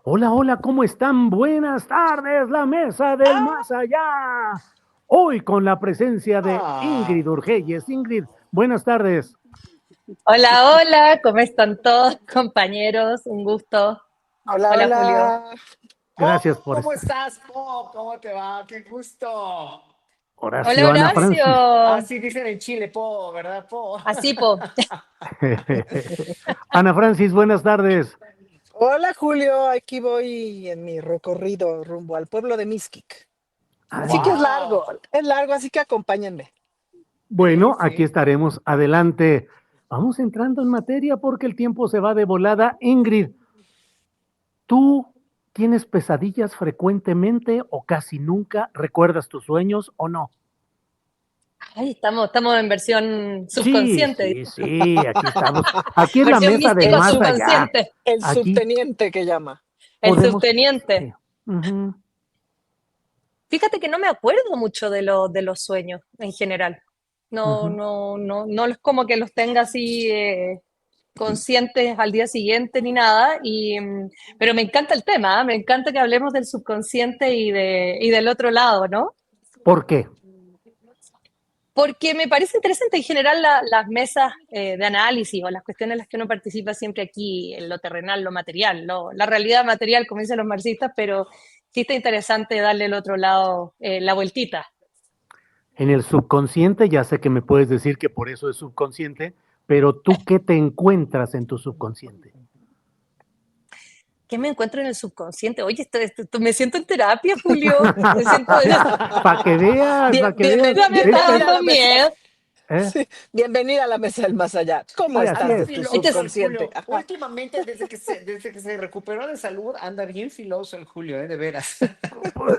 Hola, hola, ¿cómo están? Buenas tardes, la mesa del más allá. Hoy con la presencia de Ingrid Ah, Urgelles. Ingrid, buenas tardes. Hola, hola, ¿cómo están todos, compañeros? Un gusto. hola, Hola, Julio. hola. Gracias por ¿Cómo estar. estás, Po? ¿Cómo te va? Qué gusto. Hola, Horacio, Ana Francis. Horacio. Así dicen en Chile, Po, ¿verdad, Po? Así, po. Ana Francis, buenas tardes. Hola Julio, aquí voy en mi recorrido rumbo al pueblo de Mixquic. Así que Wow. es largo, así que acompáñenme. Sí, Bueno, aquí sí. estaremos. Adelante. Vamos entrando en materia porque el tiempo se va de volada. Ingrid, ¿tú tienes pesadillas frecuentemente o casi nunca? ¿Recuerdas tus sueños o no? Ay, estamos en versión Sí, subconsciente, sí, sí, aquí estamos. Aquí es la versión mesa del místico El, más sub, allá. subconsciente, el Aquí subteniente que llama. el podemos. subteniente. Sí. Ujú. Fíjate que no me acuerdo mucho de los sueños en general. No, Ujú. no, no, no es como que los tenga así conscientes al día siguiente ni nada. Pero me encanta el tema, ¿eh? Me encanta que hablemos del subconsciente y del otro lado, ¿no? ¿Por qué? Porque me parece interesante en general las mesas de análisis o las cuestiones en las que uno participa siempre aquí, en lo terrenal, lo material, la realidad material, como dicen los marxistas, pero sí está interesante darle el otro lado la vueltita. En el subconsciente, ya sé que me puedes decir que por eso es subconsciente, pero tú qué te encuentras en tu subconsciente. ¿Qué me encuentro en el subconsciente? Oye, me siento en terapia, Julio. Me siento. Para que veas. Ya me está Bienvenida a dando la mesa. miedo. ¿Eh? Sí, bienvenida a la mesa del más allá. ¿Cómo Sí, así estás Anda de es. tu filoso Entonces, el subconsciente? Julio. Ajá. Últimamente, desde que se recuperó de salud, anda bien filoso el Julio, de veras. Pues,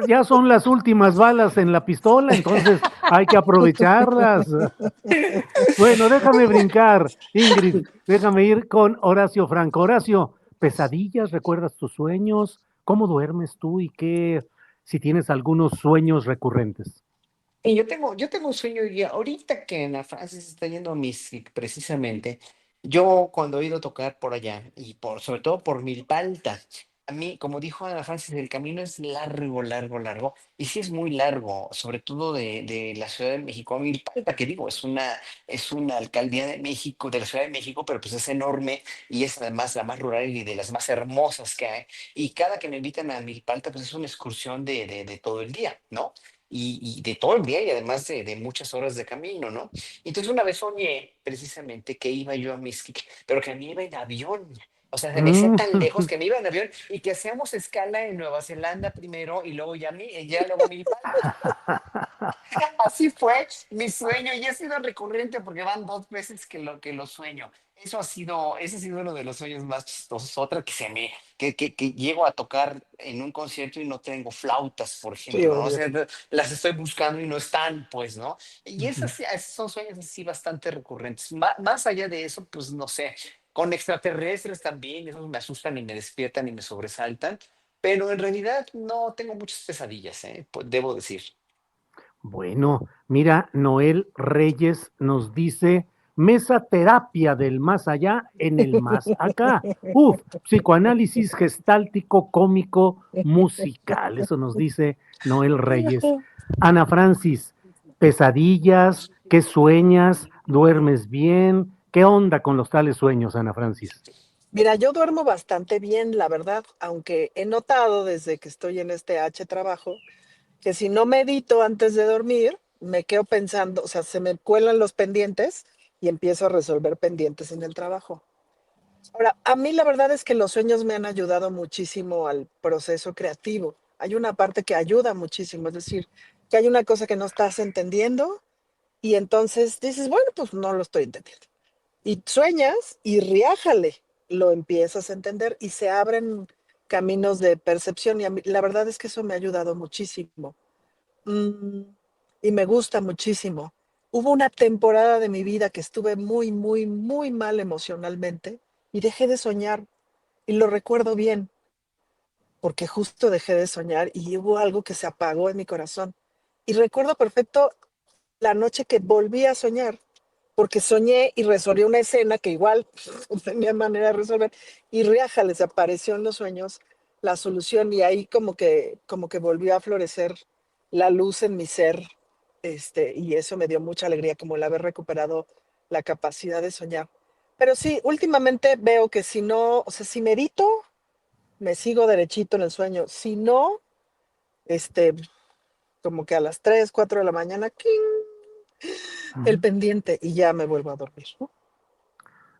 ya son las últimas balas en la pistola, entonces hay que aprovecharlas. Bueno, déjame brincar, Ingrid, déjame ir con Horacio Franco. Horacio, ¿pesadillas? ¿Recuerdas tus sueños? ¿Cómo duermes tú y qué, si tienes algunos sueños recurrentes? Y yo tengo un sueño y ahorita que Ana Francis está yendo a Mixquic, precisamente, yo cuando he ido a tocar por allá y sobre todo por Milpalta, a mí, como dijo Ana Francis, el camino es largo, largo, largo, y sí es muy largo, sobre todo de la Ciudad de México a Milpalta, que digo, es una alcaldía de México, de la Ciudad de México, pero pues es enorme y es además la más rural y de las más hermosas que hay. Y cada que me invitan a Milpalta, pues es una excursión de todo el día, ¿no? Y de todo el día y además de muchas horas de camino, ¿no? Entonces una vez soñé precisamente que iba yo a Mixquic, pero que me iba en avión. O sea, se me hacía Mm, tan lejos que me iba en avión y que hacíamos escala en Nueva Zelanda primero y luego ya luego Milpalta. Así fue mi sueño y ha sido recurrente porque van 2 veces que lo sueño. Ese ha sido uno de los sueños más chistosos. Otra que llego a tocar en un concierto y no tengo flautas, por Sí, ejemplo, ¿no? O obvio. sea, las estoy buscando y no están, pues, ¿no? Y ujú. esos son sueños así bastante recurrentes. Más allá de eso, pues no sé, con extraterrestres también, esos me asustan y me despiertan y me sobresaltan, pero en realidad no tengo muchas pesadillas, pues, debo decir. Bueno, mira, Noel Reyes nos dice mesa terapia del más allá en el más acá. Uf, psicoanálisis gestáltico, cómico, musical. Eso nos dice Noel Reyes. Ana Francis, pesadillas, ¿qué sueñas? ¿Duermes bien? ¿Qué onda con los tales sueños, Ana Francis? Mira, yo duermo bastante bien, la verdad, aunque he notado desde que estoy en este trabajo que si no medito antes de dormir, me quedo pensando, o sea, se me cuelan los pendientes y empiezo a resolver pendientes en el trabajo. Ahora, a mí la verdad es que los sueños me han ayudado muchísimo al proceso creativo. Hay una parte que ayuda muchísimo, es decir, que hay una cosa que no estás entendiendo y entonces dices, bueno, pues no lo estoy entendiendo. Y sueñas y riájale, lo empiezas a entender y se abren caminos de percepción y a mí, la verdad es que eso me ha ayudado muchísimo. Mm, y me gusta muchísimo. Hubo una temporada de mi vida que estuve muy, muy, muy mal emocionalmente y dejé de soñar y lo recuerdo bien porque justo dejé de soñar y hubo algo que se apagó en mi corazón. Y recuerdo perfecto la noche que volví a soñar porque soñé y resolví una escena que igual no tenía manera de resolver, y riaja, les apareció en los sueños la solución, y ahí como que volvió a florecer la luz en mi ser, y eso me dio mucha alegría, como el haber recuperado la capacidad de soñar. Pero sí, últimamente veo que si no, o sea, si medito, me sigo derechito en el sueño. Si no, este, como que a las 3 4 de la mañana, ¡king! El pendiente y ya me vuelvo a dormir, ¿no?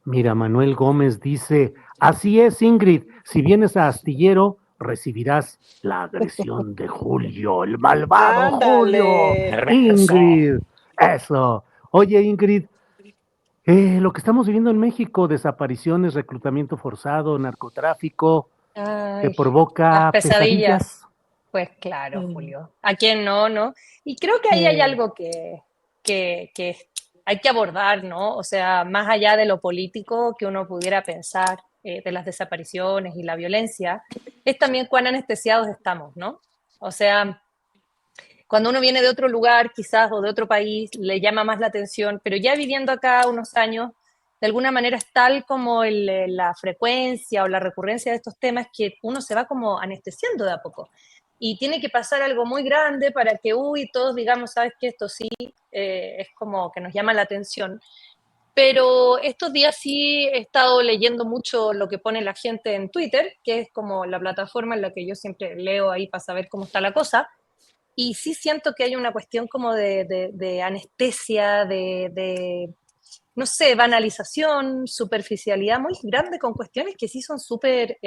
Mira, Manuel Gómez dice, así es, Ingrid, si vienes a Astillero, recibirás la agresión de Julio, el malvado Julio. Ándale. Reverso. Ingrid, eso. Oye, Ingrid, lo que estamos viviendo en México, desapariciones, reclutamiento forzado, narcotráfico, ¿te Ay, las provoca pesadillas. pesadillas? Pues claro, Mm, Julio. ¿A quién no, no? Y creo que ahí hay mm, algo que hay que abordar, ¿no? O sea, más allá de lo político que uno pudiera pensar de las desapariciones y la violencia, es también cuán anestesiados estamos, ¿no? O sea, cuando uno viene de otro lugar, quizás, o de otro país, le llama más la atención, pero ya viviendo acá unos años, de alguna manera es tal como la frecuencia o la recurrencia de estos temas que uno se va como anestesiando de a poco. Y tiene que pasar algo muy grande para que, uy, todos digamos, sabes que esto sí es como que nos llama la atención. Pero estos días sí he estado leyendo mucho lo que pone la gente en Twitter, que es como la plataforma en la que yo siempre leo ahí para saber cómo está la cosa. Y sí siento que hay una cuestión como de anestesia, no sé, banalización, superficialidad muy grande con cuestiones que sí son súper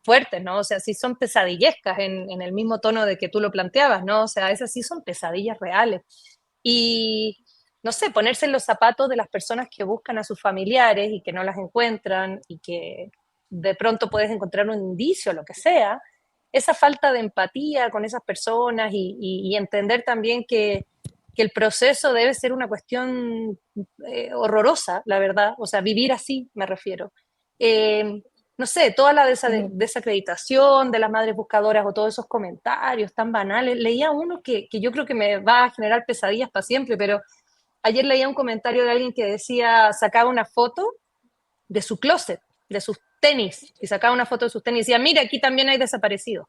fuertes, ¿no? O sea, sí son pesadillescas en el mismo tono de que tú lo planteabas, ¿no? O sea, esas sí son pesadillas reales. Y, no sé, ponerse en los zapatos de las personas que buscan a sus familiares y que no las encuentran y que de pronto puedes encontrar un indicio, lo que sea, esa falta de empatía con esas personas y entender también que el proceso debe ser una cuestión horrorosa, la verdad, o sea, vivir así me refiero. Eh, no sé, toda la desacreditación de las madres buscadoras o todos esos comentarios tan banales, leía uno que yo creo que me va a generar pesadillas para siempre, pero ayer leía un comentario de alguien que decía, sacaba una foto de su closet, de sus tenis, y sacaba una foto de sus tenis y decía, mira, aquí también hay desaparecidos.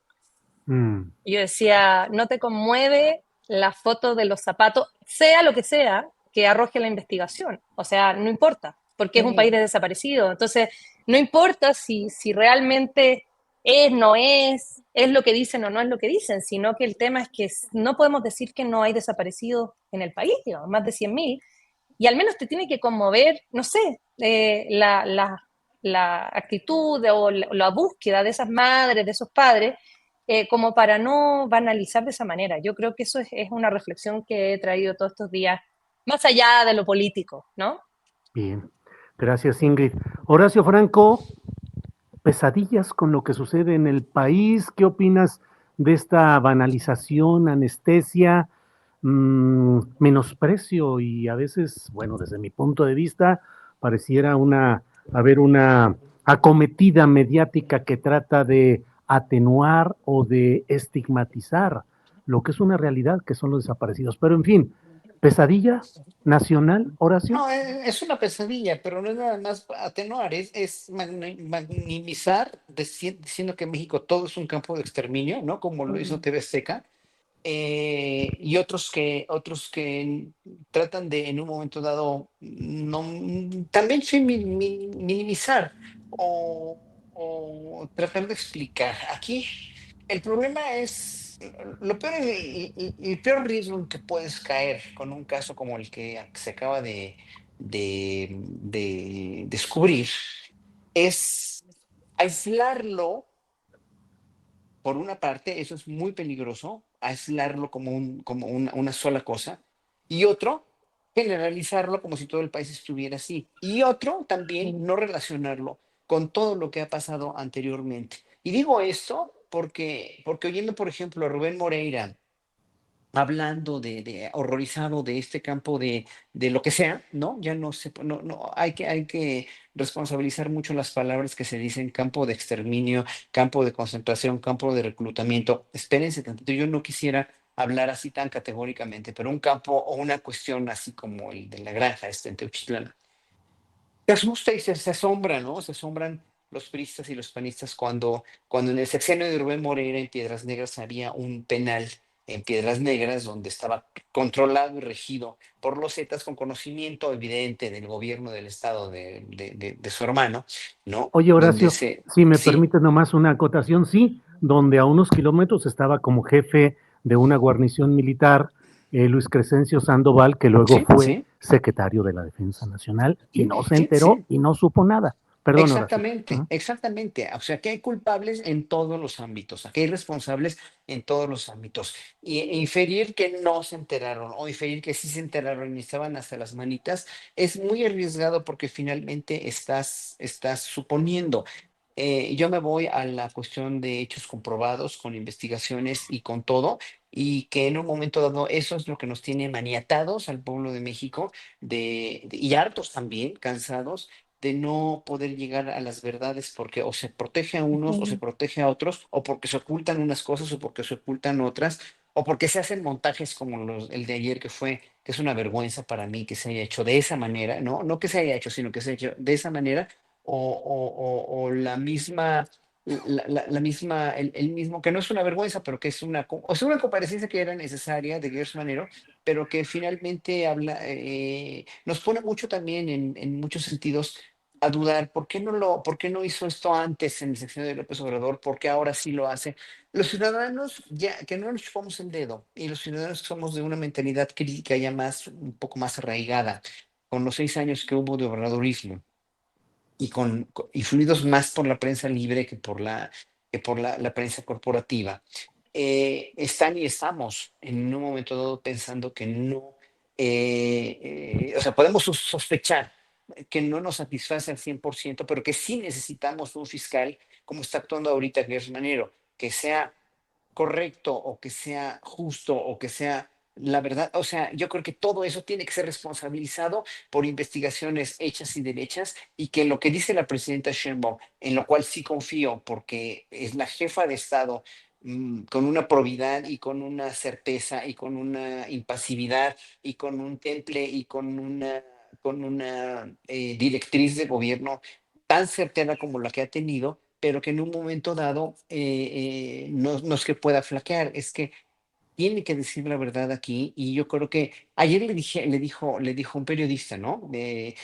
Mm, Y yo decía, ¿no te conmueve la foto de los zapatos, sea lo que sea, que arroje la investigación? O sea, no importa, porque es un país de desaparecidos. Entonces, no importa si realmente es, no es lo que dicen o no es lo que dicen, sino que el tema es que no podemos decir que no hay desaparecidos en el país, digamos, más de 100.000, y al menos te tiene que conmover, no sé, la actitud o la búsqueda de esas madres, de esos padres, como para no banalizar de esa manera. Yo creo que eso es una reflexión que he traído todos estos días, más allá de lo político, ¿no? bien, gracias, Ingrid. Horacio Franco, pesadillas con lo que sucede en el país. ¿Qué opinas de esta banalización, anestesia, menosprecio y a veces, bueno, desde mi punto de vista, pareciera haber una acometida mediática que trata de atenuar o de estigmatizar lo que es una realidad, que son los desaparecidos? Pero en fin, pesadilla nacional, Horacio. No, es una pesadilla, pero no es nada más atenuar, es magnimizar diciendo que México todo es un campo de exterminio, ¿no? Como lo hizo TV Azteca, y otros que tratan de en un momento dado no, también sí minimizar o tratar de explicar. Aquí el problema es, lo peor, el peor riesgo en que puedes caer con un caso como el que se acaba de descubrir es aislarlo por una parte, eso es muy peligroso, aislarlo como, como una sola cosa, y otro, generalizarlo como si todo el país estuviera así, y otro, también no relacionarlo con todo lo que ha pasado anteriormente. Y digo esto porque oyendo, por ejemplo, a Rubén Moreira, hablando de horrorizado de este campo de lo que sea, ¿no? Ya no se, no, hay que responsabilizar mucho las palabras que se dicen: campo de exterminio, campo de concentración, campo de reclutamiento. Espérense tantito, yo no quisiera hablar así tan categóricamente, pero un campo o una cuestión así como el de la granja en Teuchitlán, se asusta y se asombra, ¿no? Se asombran los priistas y los panistas cuando en el sexenio de Rubén Moreira en Piedras Negras había un penal en Piedras Negras donde estaba controlado y regido por los Zetas con conocimiento evidente del gobierno del estado de su hermano, ¿no? Oye, Donde Horacio, se... si me Sí, permite nomás una acotación, sí, donde a unos kilómetros estaba como jefe de una guarnición militar Luis Crescencio Sandoval, que luego sí, fue sí, secretario de la Defensa Nacional y sí, no se sí, enteró sí. y no supo nada. Perdón, Horacio. Exactamente, Ujú. exactamente. O sea, que hay culpables en todos los ámbitos, aquí hay responsables en todos los ámbitos. Y inferir que no se enteraron o inferir que sí se enteraron y estaban hasta las manitas es muy arriesgado porque finalmente estás suponiendo. Yo me voy a la cuestión de hechos comprobados con investigaciones y con todo, y que en un momento dado eso es lo que nos tiene maniatados al pueblo de México y hartos también, cansados de no poder llegar a las verdades porque o se protege a unos o se Ujú. protege a otros o porque se ocultan unas cosas o porque se ocultan otras o porque se hacen montajes como el de ayer que es una vergüenza para mí que se haya hecho de esa manera, no, no que se haya hecho, sino que se haya hecho de esa manera o la misma... La misma, el mismo, que no es una vergüenza, pero que es una comparecencia que era necesaria de Gers Manero, pero que finalmente nos pone mucho también en muchos sentidos a dudar, por qué no hizo esto antes en el sexenio de López Obrador? ¿Por qué ahora sí lo hace? Los ciudadanos, ya que no nos chupamos el dedo, y los ciudadanos que somos de una mentalidad crítica ya un poco más arraigada, con los 6 años que hubo de obradorismo, y fluidos más por la prensa libre que por la prensa corporativa, están y estamos en un momento dado pensando que no, o sea, podemos sospechar que no nos satisface al 100%, pero que sí necesitamos un fiscal como está actuando ahorita Gers Manero, que sea correcto o que sea justo o que sea la verdad. O sea, yo creo que todo eso tiene que ser responsabilizado por investigaciones hechas y derechas y que lo que dice la presidenta Sheinbaum, en lo cual sí confío porque es la jefa de Estado, con una probidad y con una certeza y con una impasividad y con un temple y con una directriz de gobierno tan certera como la que ha tenido, pero que en un momento dado no es que pueda flaquear, es que tiene que decir la verdad aquí. Y yo creo que ayer le dijo un periodista, ¿no? Le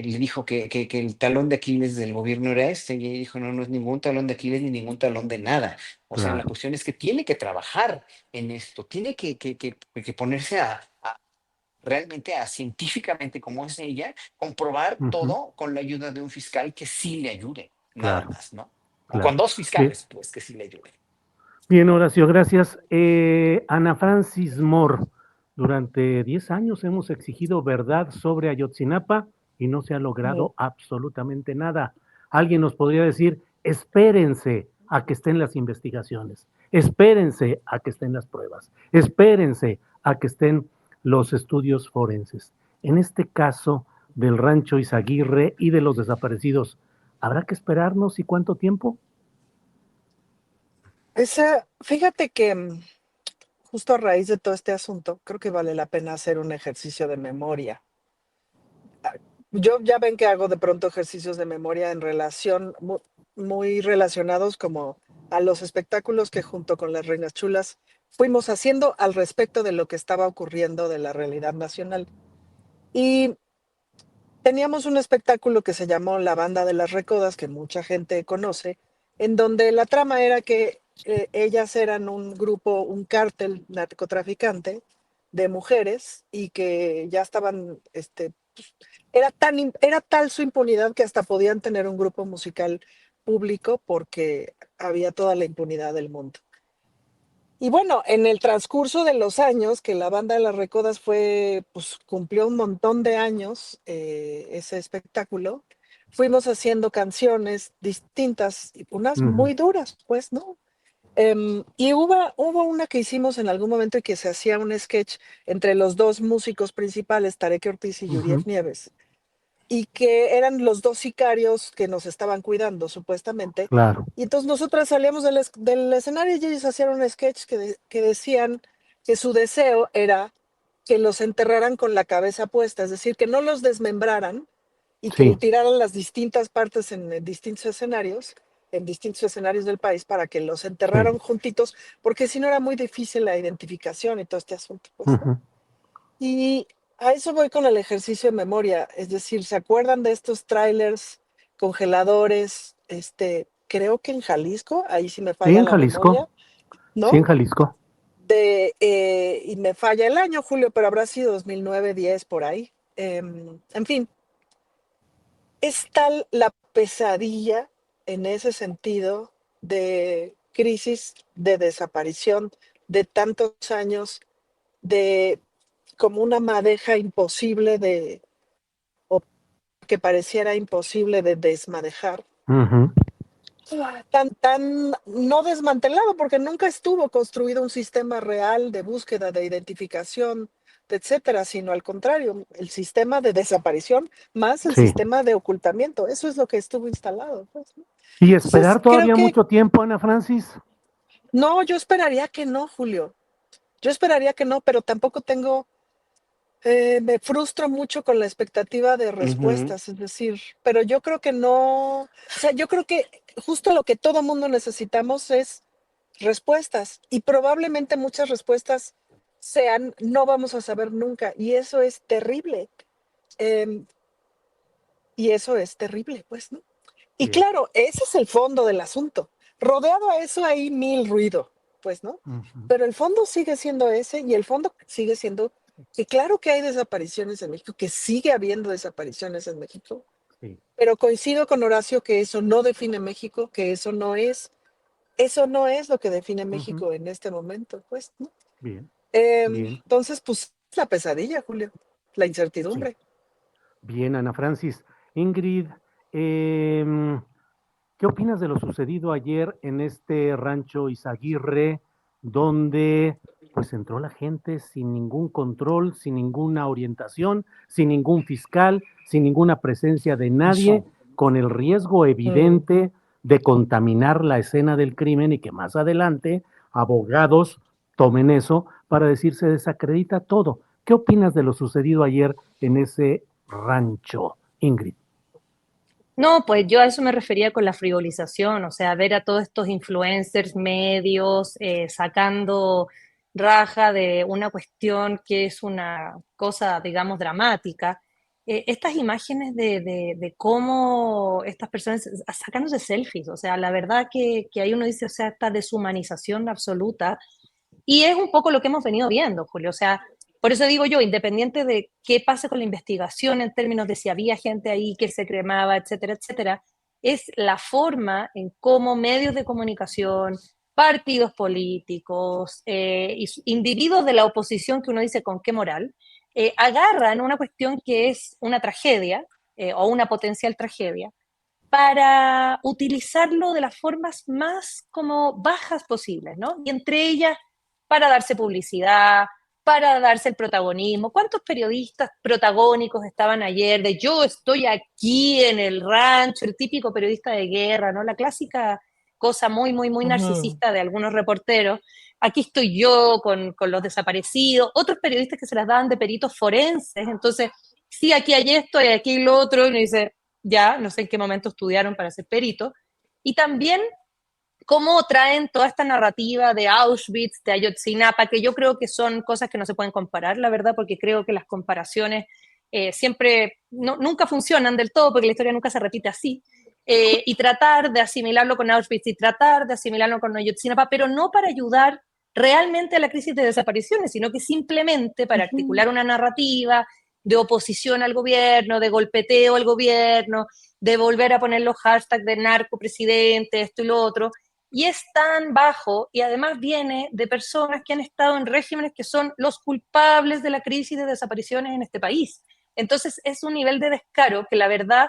dijo que el talón de Aquiles del gobierno era este, y ella dijo, no, no es ningún talón de Aquiles ni ningún talón de nada. O sea, la Claro. cuestión es que tiene que trabajar en esto, tiene que ponerse realmente a científicamente como es ella, comprobar Ujú. todo con la ayuda de un fiscal que sí le ayude, nada Claro, más, ¿no? O con claro. dos Bien, fiscales, pues, que sí le ayuden. bien, Horacio, gracias. Ana Francis Moore, durante 10 años hemos exigido verdad sobre Ayotzinapa y no se ha Ujú. logrado absolutamente nada. Alguien nos podría decir, espérense a que estén las investigaciones, espérense a que estén las pruebas, espérense a que estén los estudios forenses. En este caso del rancho Izaguirre y de los desaparecidos, ¿habrá que esperarnos y cuánto tiempo? Fíjate que justo a raíz de todo este asunto, creo que vale la pena hacer un ejercicio de memoria. Yo ya ven que hago de pronto ejercicios de memoria en relación, muy relacionados como a los espectáculos que junto con las Reinas Chulas fuimos haciendo al respecto de lo que estaba ocurriendo de la realidad nacional. Y teníamos un espectáculo que se llamó La Banda de las Recodas, que mucha gente conoce, en donde la trama era que ellas eran un grupo, un cártel narcotraficante de mujeres y que ya estaban, era tal su impunidad que hasta podían tener un grupo musical público porque había toda la impunidad del mundo. Y bueno, en el transcurso de los años que la Banda de las Recodas pues cumplió un montón de años ese espectáculo, fuimos haciendo canciones distintas, y unas Ujú, muy duras, pues, ¿no? Y hubo una que hicimos en algún momento y que se hacía un sketch entre los dos músicos principales, Tarek Ortiz y ujú. Yurief Nieves, y que eran los dos sicarios que nos estaban cuidando, supuestamente. Claro. Y entonces nosotras salíamos del escenario y ellos hacían un sketch que decían que su deseo era que los enterraran con la cabeza puesta, es decir, que no los desmembraran y que Sí. tiraran las distintas partes en distintos escenarios del país para que los enterraran Sí. juntitos, porque si no era muy difícil la identificación y todo este asunto, pues, ¿no? Ujú. Y a eso voy con el ejercicio de memoria, es decir, ¿se acuerdan de estos trailers, congeladores? Creo que en Jalisco, ahí sí me Sí, falla en la memoria, Jalisco. Sí, en ¿no? Jalisco. Y me falla el año, Julio, pero habrá sido 2009, 10 por ahí. En fin, es tal la pesadilla en ese sentido de crisis, de desaparición, de tantos años, de como una madeja imposible o que pareciera imposible de desmadejar, Ujú. tan no desmantelado, porque nunca estuvo construido un sistema real de búsqueda, de identificación, de etcétera, sino al contrario, el sistema de desaparición más el Sí. sistema de ocultamiento, eso es lo que estuvo instalado, pues, ¿no? ¿Y Entonces, esperar creo todavía que mucho tiempo, Ana Francis? no, yo esperaría que no, Julio. Yo esperaría que no, pero tampoco tengo me frustro mucho con la expectativa de Ujú. respuestas, es decir, pero yo creo que no, o sea, yo creo que justo lo que todo mundo necesitamos es respuestas y probablemente muchas respuestas sean no vamos a saber nunca y eso es terrible. em, y eso es terrible, pues, ¿no? Y Bien. claro, ese es el fondo del asunto. Rodeado a eso hay mil ruido, pues, ¿no? Ujú. Pero el fondo sigue siendo ese y el fondo sigue siendo que claro que hay desapariciones en México, que sigue habiendo desapariciones en México, Sí. pero coincido con Horacio que eso no define México, que eso no es lo que define Ujú. México en este momento, pues, ¿no? Bien, bien. Entonces, pues, la pesadilla, Julio, la Sí. incertidumbre. Bien, Ana Francis. Ingrid, em, ¿qué opinas de lo sucedido ayer en este rancho Izaguirre, donde pues entró la gente sin ningún control, sin ninguna orientación, sin ningún fiscal, sin ninguna presencia de nadie, con el riesgo Mm. evidente de contaminar la escena del crimen y que más adelante abogados tomen eso para decir se desacredita todo? ¿Qué opinas de lo sucedido ayer en ese rancho, Ingrid? No, pues yo a eso me refería con la frivolización, o sea, ver a todos estos influencers, medios, sacando raja de una cuestión que es una cosa, digamos, dramática. Estas imágenes de cómo estas personas sacándose selfies, o sea, la verdad que ahí uno dice, o sea, esta deshumanización absoluta y es un poco lo que hemos venido viendo, Julio. O sea, por eso digo yo, independiente de qué pase con la investigación en términos de si había gente ahí que se cremaba, etcétera, etcétera, es la forma en cómo medios de comunicación, partidos políticos, individuos de la oposición que uno dice con qué moral, agarran una cuestión que es una tragedia o una potencial tragedia para utilizarlo de las formas más como bajas posibles, ¿no? Y entre ellas, para darse publicidad, para darse el protagonismo. ¿Cuántos periodistas protagónicos estaban ayer de yo estoy aquí en el rancho, el típico periodista de guerra, ¿no? La clásica cosa muy, muy, muy Ujú. narcisista de algunos reporteros. Aquí estoy yo con los desaparecidos, otros periodistas que se las daban de peritos forenses, entonces, sí, aquí hay esto y aquí lo otro, y uno dice, ya, no sé en qué momento estudiaron para ser perito, y también cómo traen toda esta narrativa de Auschwitz, de Ayotzinapa, que yo creo que son cosas que no se pueden comparar, la verdad, porque creo que las comparaciones siempre, nunca funcionan del todo, porque la historia nunca se repite así, y tratar de asimilarlo con Auschwitz y tratar de asimilarlo con Ayotzinapa, pero no para ayudar realmente a la crisis de desapariciones, sino que simplemente para Ujú. articular una narrativa de oposición al gobierno, de golpeteo al gobierno, de volver a poner los hashtags de narco presidente, esto y lo otro, y es tan bajo y además viene de personas que han estado en regímenes que son los culpables de la crisis de desapariciones en este país. Entonces es un nivel de descaro que la verdad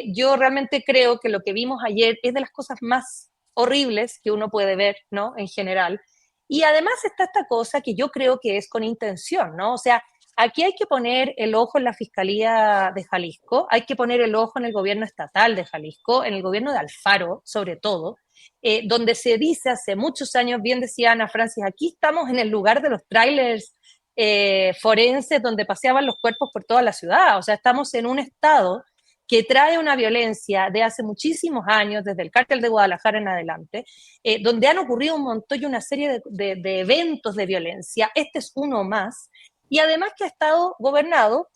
yo realmente creo que lo que vimos ayer es de las cosas más horribles que uno puede ver, ¿no? En general. Y además está esta cosa que yo creo que es con intención, ¿no? O sea, aquí hay que poner el ojo en la Fiscalía de Jalisco, hay que poner el ojo en el gobierno estatal de Jalisco, en el gobierno de Alfaro, sobre todo, donde se dice hace muchos años, bien decía Ana Francis, aquí estamos en el lugar de los trailers forenses donde paseaban los cuerpos por toda la ciudad. O sea, estamos en un estado que trae una violencia de hace muchísimos años, desde el cártel de Guadalajara en adelante, donde han ocurrido un montón y una serie de eventos de violencia. Este es uno más. Y además que ha estado gobernado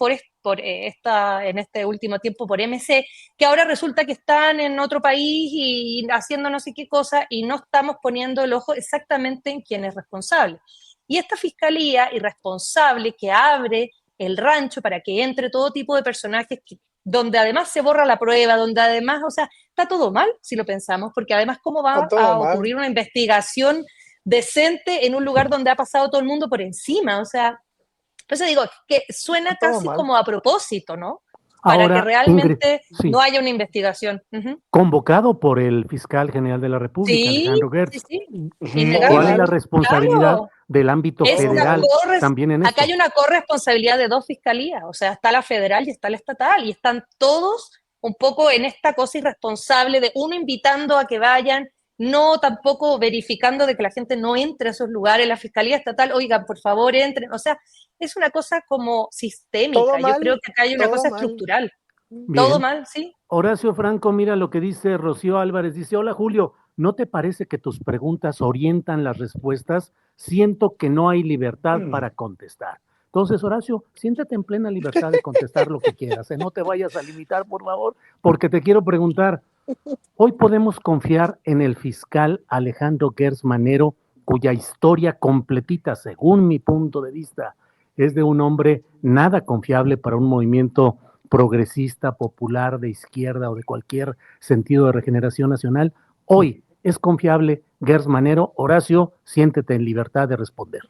en este último tiempo por MC, que ahora resulta que están en otro país y haciendo no sé qué cosa y no estamos poniendo el ojo exactamente en quién es responsable. Y esta fiscalía irresponsable que abre el rancho para que entre todo tipo de personajes donde además se borra la prueba, donde además, o sea, está todo mal si lo pensamos, porque además cómo Está va todo a mal. ocurrir una investigación decente en un lugar donde ha pasado todo el mundo por encima, o sea, por eso digo que suena Está todo casi mal. como a propósito, ¿no? Para que Ahora, Ingrid, realmente sí, no haya una investigación. Ujú. convocado por el fiscal general de la República, Sí, Alejandro sí, Gertz. sí, Todo ¿Cuál es la innegable. mal. responsabilidad Claro, del ámbito es Todo una mal. federal también en acá esto? hay una corresponsabilidad de dos fiscalías, o sea, está la federal y está la estatal, y están todos un poco en esta cosa irresponsable de uno invitando a que vayan, no tampoco verificando de que la gente no entre a esos lugares, la fiscalía estatal, oigan, por favor, entren, o sea, es una cosa como Todo sistémica, yo creo mal. que acá hay una Todo cosa mal. estructural, todo Bien. mal, ¿sí? Horacio Franco, mira lo que dice Rocío Álvarez. Dice, hola Julio, ¿no te parece que tus preguntas orientan las respuestas? Siento que no hay libertad para contestar. Entonces, Horacio, siéntate en plena libertad de contestar lo que quieras. No te vayas a limitar, por favor, porque te quiero preguntar, ¿hoy podemos confiar en el fiscal Alejandro Gertz Manero, cuya historia completita, según mi punto de vista, es de un hombre nada confiable para un movimiento progresista, popular, de izquierda o de cualquier sentido de regeneración nacional? Hoy es confiable Gertz Manero. Horacio, siéntete en libertad de responder.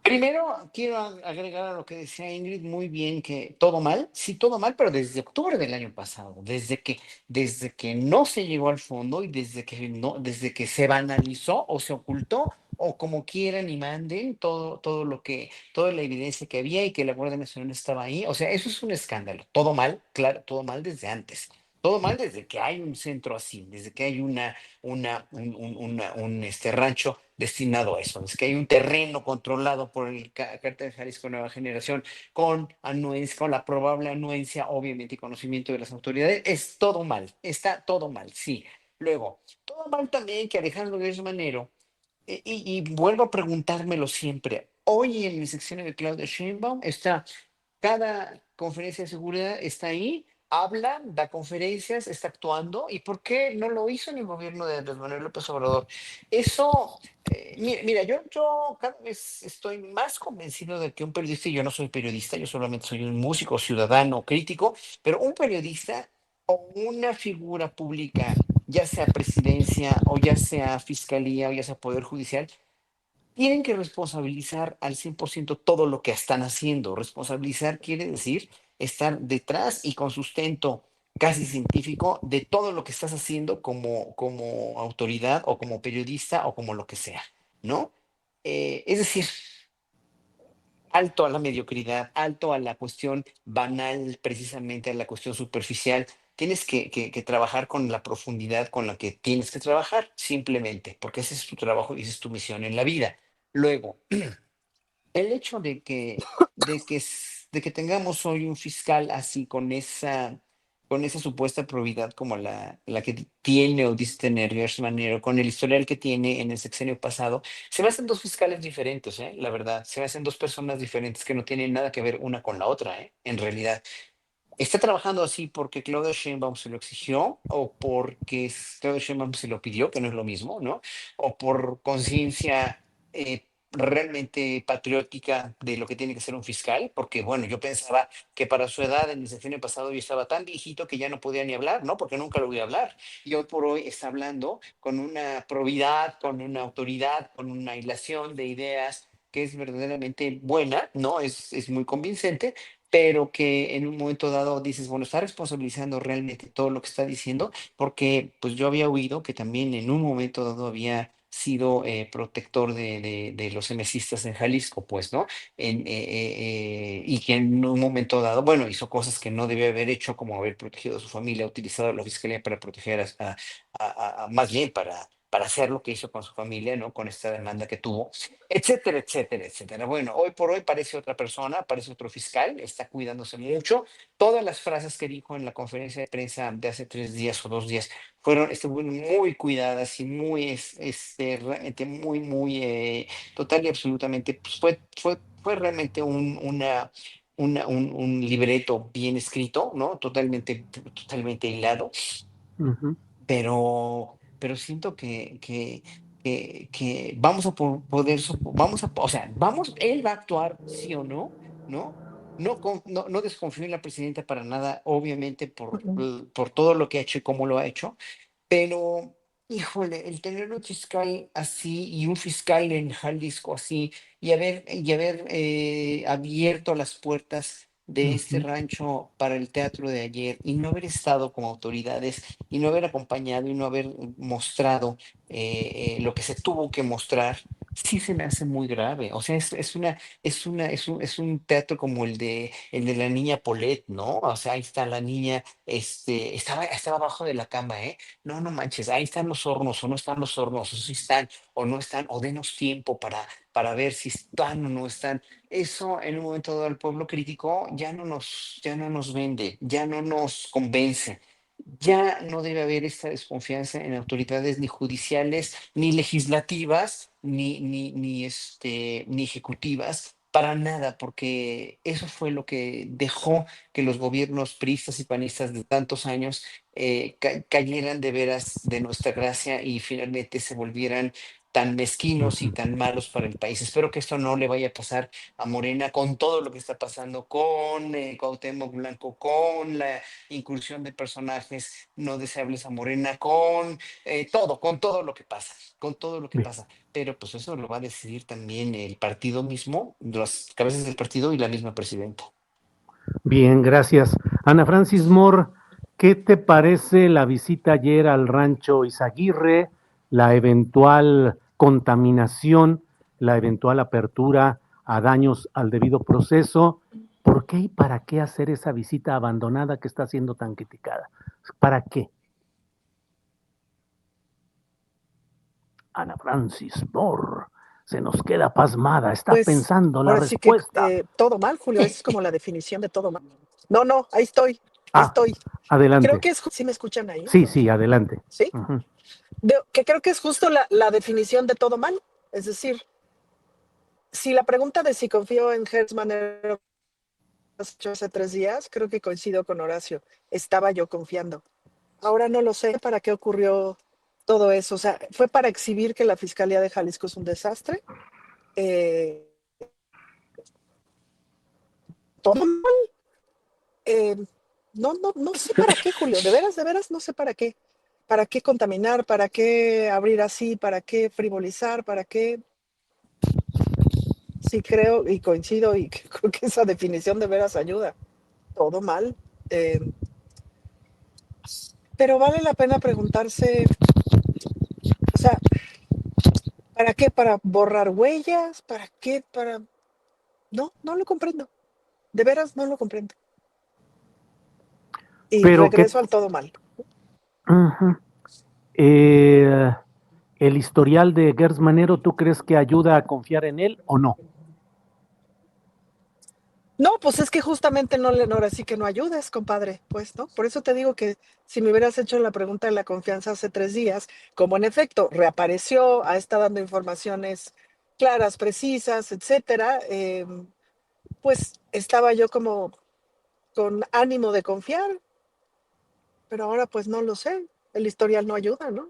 Primero, quiero agregar a lo que decía Ingrid muy bien, que todo mal, sí, todo mal, pero desde octubre del año pasado, desde que no se llegó al fondo y desde que se banalizó o se ocultó, o como quieran y manden, toda la evidencia que había y que la Guardia Nacional estaba ahí. O sea, eso es un escándalo. Todo mal, claro, todo mal desde antes. Todo mal desde que hay un centro así, desde que hay un rancho destinado a eso. Es que hay un terreno controlado por el Cártel de Jalisco Nueva Generación con anuencia, con la probable anuencia, obviamente, y conocimiento de las autoridades. Es todo mal, está todo mal, sí. Luego, todo mal también que Alejandro Gertz Manero, y vuelvo a preguntármelo siempre. Hoy en mi sección de Claudia Sheinbaum está cada conferencia de seguridad está ahí, habla, da conferencias, está actuando. ¿Y por qué no lo hizo en el gobierno de Andrés Manuel López Obrador? Eso, mira, yo cada vez estoy más convencido de que un periodista, y yo no soy periodista, yo solamente soy un músico, ciudadano, crítico, pero un periodista o una figura pública, ya sea presidencia o ya sea fiscalía o ya sea poder judicial, tienen que responsabilizar al 100% todo lo que están haciendo. Responsabilizar quiere decir estar detrás y con sustento casi científico de todo lo que estás haciendo como autoridad o como periodista o como lo que sea, ¿no? Es decir, alto a la mediocridad, alto a la cuestión banal, precisamente a la cuestión superficial. Tienes que trabajar con la profundidad con la que tienes que trabajar, simplemente, porque ese es tu trabajo y esa es tu misión en la vida. Luego, el hecho de que tengamos hoy un fiscal así con esa supuesta probidad como la que tiene o dice tener Gertz Manero, con el historial que tiene en el sexenio pasado, se me hacen dos fiscales diferentes, la verdad, se me hacen dos personas diferentes que no tienen nada que ver una con la otra, en realidad. ¿Está trabajando así porque Claudia Sheinbaum se lo exigió o porque Claudia Sheinbaum se lo pidió, que no es lo mismo, ¿no? O por conciencia realmente patriótica de lo que tiene que ser un fiscal? Porque, bueno, yo pensaba que para su edad en el sexenio pasado yo estaba tan viejito que ya no podía ni hablar, ¿no? Porque nunca lo voy a hablar. Y hoy por hoy está hablando con una probidad, con una autoridad, con una hilación de ideas que es verdaderamente buena, ¿no? Es muy convincente, pero que en un momento dado dices, bueno, está responsabilizando realmente todo lo que está diciendo, porque pues yo había oído que también en un momento dado había sido protector de los emesistas en Jalisco, pues, ¿no? Y que en un momento dado, bueno, hizo cosas que no debió haber hecho, como haber protegido a su familia, utilizado a la fiscalía para proteger más bien para hacer lo que hizo con su familia, ¿no? Con esta demanda que tuvo, etcétera, etcétera, etcétera. Bueno, hoy por hoy parece otra persona, parece otro fiscal, está cuidándose mucho. Todas las frases que dijo en la conferencia de prensa de hace 3 días o 2 días estuvieron muy cuidadas y muy, realmente muy, total y absolutamente, pues fue realmente un libreto bien escrito, ¿no? Totalmente hilado, Ujú. pero siento que vamos a poder, o sea, él va a actuar, sí o no, ¿no? No desconfío en la presidenta para nada, obviamente por todo lo que ha hecho y cómo lo ha hecho, pero, híjole, el tener un fiscal así y un fiscal en Jalisco así y haber abierto las puertas de este Ujú. rancho para el teatro de ayer y no haber estado como autoridades y no haber acompañado y no haber mostrado lo que se tuvo que mostrar, sí se me hace muy grave. O sea, es un teatro como el de la niña Paulette, ¿no? O sea, ahí está la niña, estaba abajo de la cama, ¿eh? No, no manches, ahí están los hornos o no están los hornos, o si están o no están, o denos tiempo para ver si están o no están. Eso en un momento dado al pueblo crítico ya no nos vende, ya no nos convence. Ya no debe haber esta desconfianza en autoridades ni judiciales, ni legislativas, ni ejecutivas, para nada, porque eso fue lo que dejó que los gobiernos priistas y panistas de tantos años cayeran de veras de nuestra gracia y finalmente se volvieran tan mezquinos y Ujú. tan malos para el país. Espero que esto no le vaya a pasar a Morena con todo lo que está pasando con Cuauhtémoc Blanco, con la incursión de personajes no deseables a Morena, con todo lo que pasa, con todo lo que Bien. pasa. Pero pues eso lo va a decidir también el partido mismo, las cabezas del partido y la misma presidenta. Bien, gracias. Ana Francis Moore, ¿qué te parece la visita ayer al rancho Izaguirre, la eventual contaminación, la eventual apertura a daños al debido proceso? ¿Por qué y para qué hacer esa visita abandonada que está siendo tan criticada? ¿Para qué? Ana Francis Moore se nos queda pasmada, está Pues pensando la ahora sí que respuesta. todo mal, Julio, esa es como la definición de todo mal. No, no, ahí estoy, ahí Ah, estoy. Creo adelante. que ¿sí me escuchan ahí? Sí, sí, adelante. ¿Sí? Ujú. Que creo que es justo la definición de todo mal. Es decir, si la pregunta de si confío en Hertz Manero hace 3 días, creo que coincido con Horacio. Estaba yo confiando. Ahora no lo sé para qué ocurrió todo eso. O sea, fue para exhibir que la Fiscalía de Jalisco es un desastre. Eh, todo mal. Eh, no sé para qué, Julio. De veras, no sé para qué. ¿Para qué contaminar? ¿Para qué abrir así? ¿Para qué frivolizar? ¿Para qué? Sí, creo y coincido y creo que esa definición de veras ayuda. Todo mal. Eh, pero vale la pena preguntarse, o sea, ¿para qué? ¿Para borrar huellas? ¿Para qué? ¿Para...? No lo comprendo. De veras no lo comprendo. Y Pero qué, regreso al todo mal. ujú. Eh, el historial de Gertz Manero, ¿tú crees que ayuda a confiar en él o no? No, pues es que justamente ahora sí que no ayudes, compadre, pues, ¿no? Por eso te digo que si me hubieras hecho la pregunta de la confianza hace 3 días, como en efecto reapareció, está dando informaciones claras, precisas, etcétera, pues estaba yo como con ánimo de confiar, pero ahora pues no lo sé, el historial no ayuda, ¿no?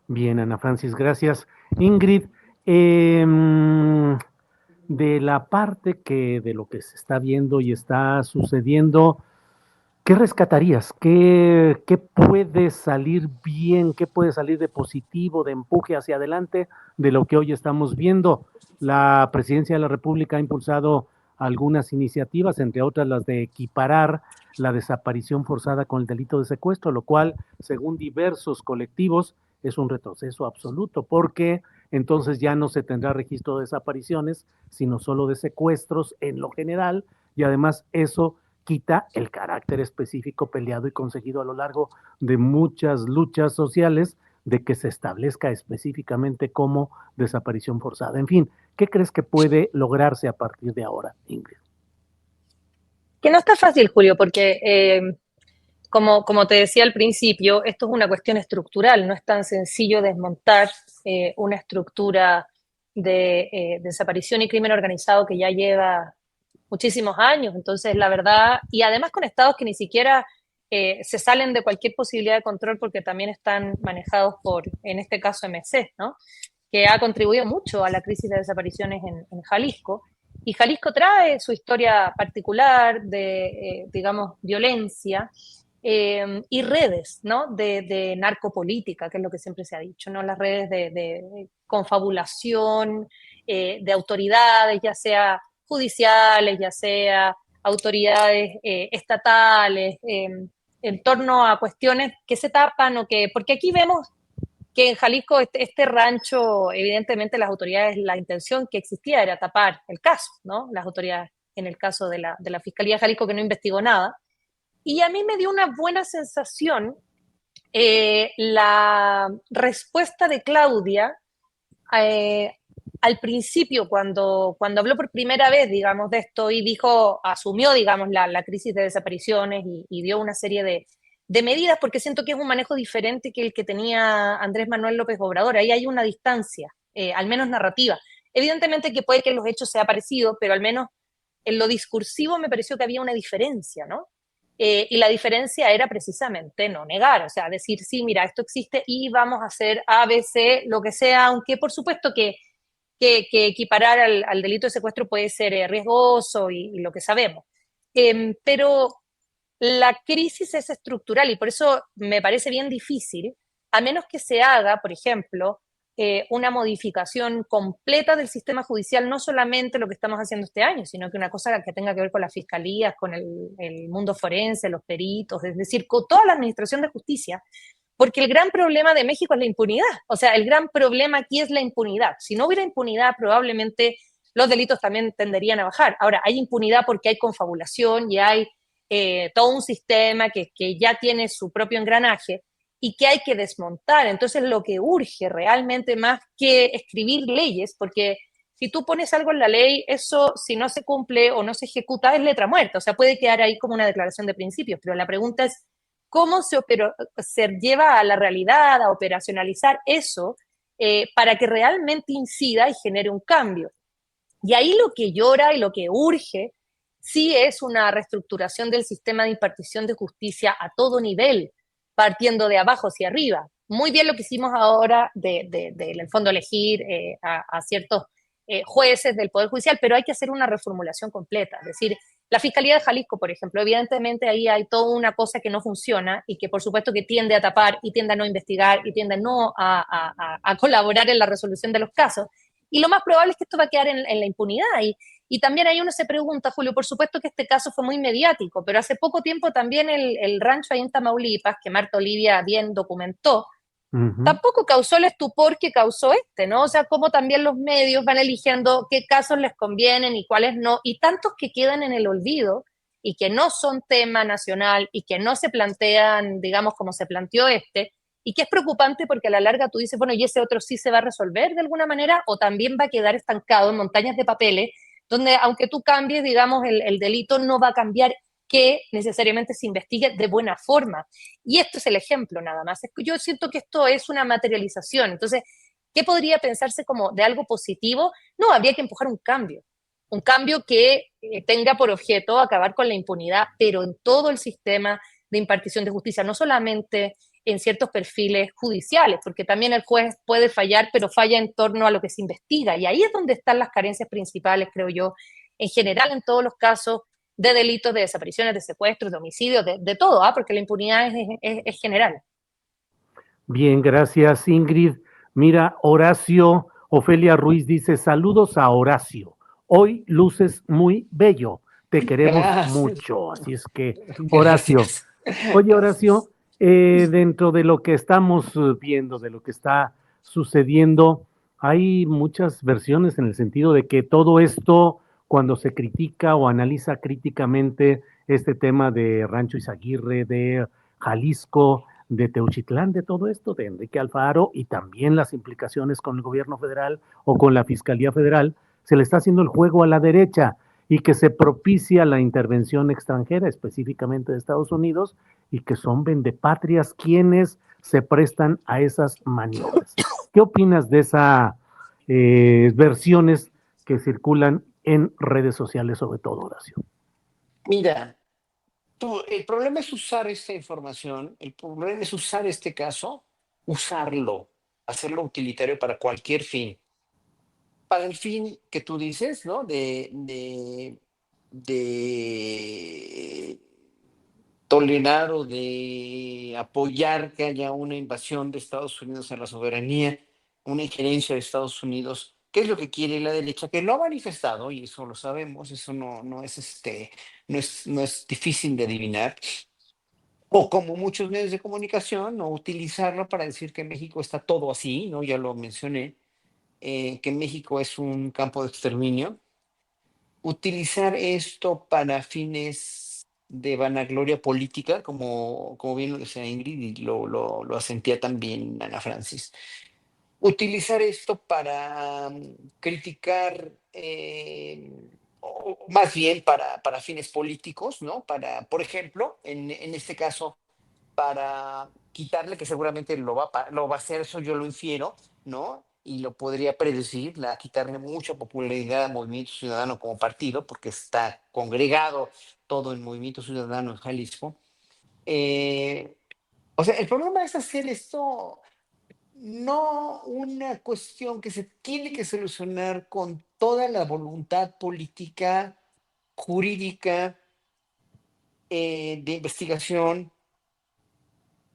Bien, Ana Francis, gracias. Ingrid, em, de la parte de lo que se está viendo y está sucediendo, ¿qué rescatarías? ¿Qué puede salir bien? ¿Qué puede salir de positivo, de empuje hacia adelante de lo que hoy estamos viendo? La Presidencia de la República ha impulsado algunas iniciativas, entre otras las de equiparar la desaparición forzada con el delito de secuestro, lo cual, según diversos colectivos, es un retroceso absoluto, porque entonces ya no se tendrá registro de desapariciones, sino solo de secuestros en lo general, y además eso quita el carácter específico peleado y conseguido a lo largo de muchas luchas sociales de que se establezca específicamente como desaparición forzada. En fin, ¿qué crees que puede lograrse a partir de ahora, Ingrid? Que no está fácil, Julio, porque como te decía al principio, esto es una cuestión estructural, no es tan sencillo desmontar una estructura de desaparición y crimen organizado que ya lleva muchísimos años. Entonces, la verdad, y además con estados que ni siquiera se salen de cualquier posibilidad de control porque también están manejados por, en este caso, MC, ¿no? Que ha contribuido mucho a la crisis de desapariciones en Jalisco. Y Jalisco trae su historia particular de, digamos, violencia y redes, ¿no? De narcopolítica, que es lo que siempre se ha dicho, ¿no? Las redes de confabulación de autoridades, ya sea judiciales, ya sea autoridades estatales, en torno a cuestiones que se tapan o que, porque aquí vemos que en Jalisco este rancho, evidentemente las autoridades, la intención que existía era tapar el caso, ¿no? Las autoridades, en el caso de la Fiscalía de Jalisco, que no investigó nada. Y a mí me dio una buena sensación la respuesta de Claudia eh, al principio, cuando habló por primera vez, digamos, de esto y dijo, asumió, digamos, la crisis de desapariciones y dio una serie de medidas, porque siento que es un manejo diferente que el que tenía Andrés Manuel López Obrador. Ahí hay una distancia, al menos narrativa. Evidentemente que puede que en los hechos sea parecido, pero al menos en lo discursivo me pareció que había una diferencia, ¿no? Y la diferencia era precisamente no negar, o sea, decir, sí, mira, esto existe y vamos a hacer A, B, C, lo que sea, aunque por supuesto que equiparar al delito de secuestro puede ser riesgoso y lo que sabemos. Pero la crisis es estructural y por eso me parece bien difícil, a menos que se haga, por ejemplo, una modificación completa del sistema judicial, no solamente lo que estamos haciendo este año, sino que una cosa que tenga que ver con las fiscalías, con el mundo forense, los peritos, es decir, con toda la administración de justicia, porque el gran problema de México es la impunidad. O sea, el gran problema aquí es la impunidad. Si no hubiera impunidad, probablemente los delitos también tenderían a bajar. Ahora, hay impunidad porque hay confabulación y hay todo un sistema que ya tiene su propio engranaje y que hay que desmontar. Entonces, lo que urge realmente más que escribir leyes, porque si tú pones algo en la ley, eso si no se cumple o no se ejecuta es letra muerta. O sea, puede quedar ahí como una declaración de principios, pero la pregunta es, ¿cómo se lleva a la realidad, a operacionalizar eso para que realmente incida y genere un cambio? Y ahí lo que llora y lo que urge sí es una reestructuración del sistema de impartición de justicia a todo nivel, partiendo de abajo hacia arriba. Muy bien lo que hicimos ahora en el fondo elegir a ciertos jueces del Poder Judicial, pero hay que hacer una reformulación completa. Es decir, la Fiscalía de Jalisco, por ejemplo, evidentemente ahí hay toda una cosa que no funciona y que por supuesto que tiende a tapar y tiende a no investigar y tiende a no a colaborar en la resolución de los casos. Y lo más probable es que esto va a quedar en la impunidad. Y también ahí uno se pregunta, Julio, por supuesto que este caso fue muy mediático, pero hace poco tiempo también el rancho ahí en Tamaulipas, que Marta Olivia bien documentó, tampoco causó el estupor que causó este, ¿no? O sea, cómo también los medios van eligiendo qué casos les convienen y cuáles no, y tantos que quedan en el olvido y que no son tema nacional y que no se plantean, digamos, como se planteó este, y que es preocupante porque a la larga tú dices, bueno, ¿y ese otro sí se va a resolver de alguna manera o también va a quedar estancado en montañas de papeles donde aunque tú cambies, digamos, el delito no va a cambiar que necesariamente se investigue de buena forma? Y esto es el ejemplo nada más. Yo siento que esto es una materialización. Entonces, ¿qué podría pensarse como de algo positivo? No, habría que empujar un cambio que tenga por objeto acabar con la impunidad, pero en todo el sistema de impartición de justicia, no solamente en ciertos perfiles judiciales, porque también el juez puede fallar, pero falla en torno a lo que se investiga. Y ahí es donde están las carencias principales, creo yo, en general en todos los casos de delitos, de desapariciones, de secuestros, de homicidios, de todo, porque la impunidad es general. Bien, gracias, Ingrid. Mira, Horacio, Ofelia Ruiz dice, saludos a Horacio. Hoy luces muy bello. Te queremos mucho. Así es que, Horacio. Gracias. Oye, Horacio, Dentro de lo que estamos viendo, de lo que está sucediendo, hay muchas versiones en el sentido de que todo esto, cuando se critica o analiza críticamente este tema de Rancho Izaguirre, de Jalisco, de Teuchitlán, de todo esto, de Enrique Alfaro y también las implicaciones con el gobierno federal o con la Fiscalía Federal, se le está haciendo el juego a la derecha y que se propicia la intervención extranjera, específicamente de Estados Unidos, y que son vendepatrias quienes se prestan a esas maniobras. ¿Qué opinas de esas versiones que circulan en redes sociales, sobre todo, Horacio? Mira, el problema es usar esta información, el problema es usar este caso, usarlo, hacerlo utilitario para cualquier fin. Para el fin que tú dices, ¿no? De tolerar o de apoyar que haya una invasión de Estados Unidos a la soberanía, una injerencia de Estados Unidos. ¿Qué es lo que quiere la derecha? Que lo ha manifestado, y eso lo sabemos, eso no es no es difícil de adivinar. O como muchos medios de comunicación, no utilizarlo para decir que México está todo así, ¿no? Ya lo mencioné, que México es un campo de exterminio. Utilizar esto para fines de vanagloria política, como bien lo decía Ingrid y lo asentía también Ana Francis. Utilizar esto para criticar, o más bien para fines políticos, ¿no? Por ejemplo, en este caso, para quitarle, que seguramente lo va a hacer, eso yo lo infiero, ¿no? Y lo podría predecir, quitarle mucha popularidad al Movimiento Ciudadano como partido, porque está congregado todo el Movimiento Ciudadano en Jalisco. Eh, o sea, el problema es hacer esto no una cuestión que se tiene que solucionar con toda la voluntad política, jurídica, de investigación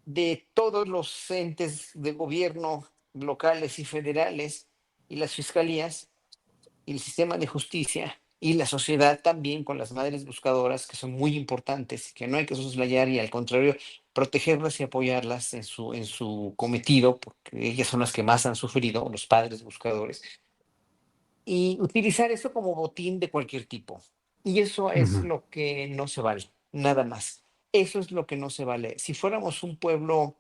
de todos los entes de gobierno locales y federales y las fiscalías y el sistema de justicia y la sociedad también con las madres buscadoras que son muy importantes, que no hay que soslayar y al contrario protegerlas y apoyarlas en su cometido, porque ellas son las que más han sufrido, los padres buscadores, y utilizar eso como botín de cualquier tipo. Y eso Uh es -huh. lo que no se vale, nada más. Eso es lo que no se vale. Si fuéramos un pueblo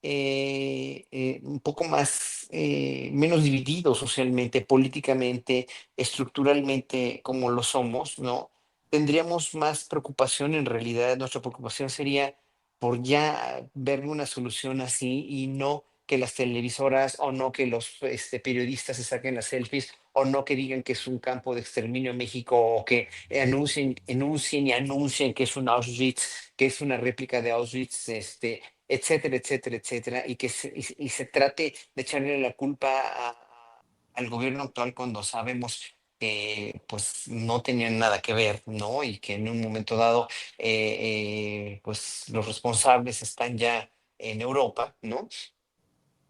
un poco más, menos dividido socialmente, políticamente, estructuralmente, como lo somos, ¿no? Tendríamos más preocupación en realidad. Nuestra preocupación sería por ya ver una solución así y no que las televisoras o no que los periodistas se saquen las selfies o no que digan que es un campo de exterminio en México o que enuncien y anuncien que es un Auschwitz, que es una réplica de Auschwitz, etcétera, etcétera, etcétera, y se trate de echarle la culpa al gobierno actual cuando sabemos que pues no tenían nada que ver, ¿no? Y que en un momento dado, pues los responsables están ya en Europa, ¿no?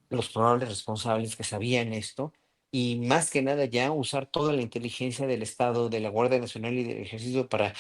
Los probables responsables que sabían esto, y más que nada ya usar toda la inteligencia del Estado, de la Guardia Nacional y del Ejército para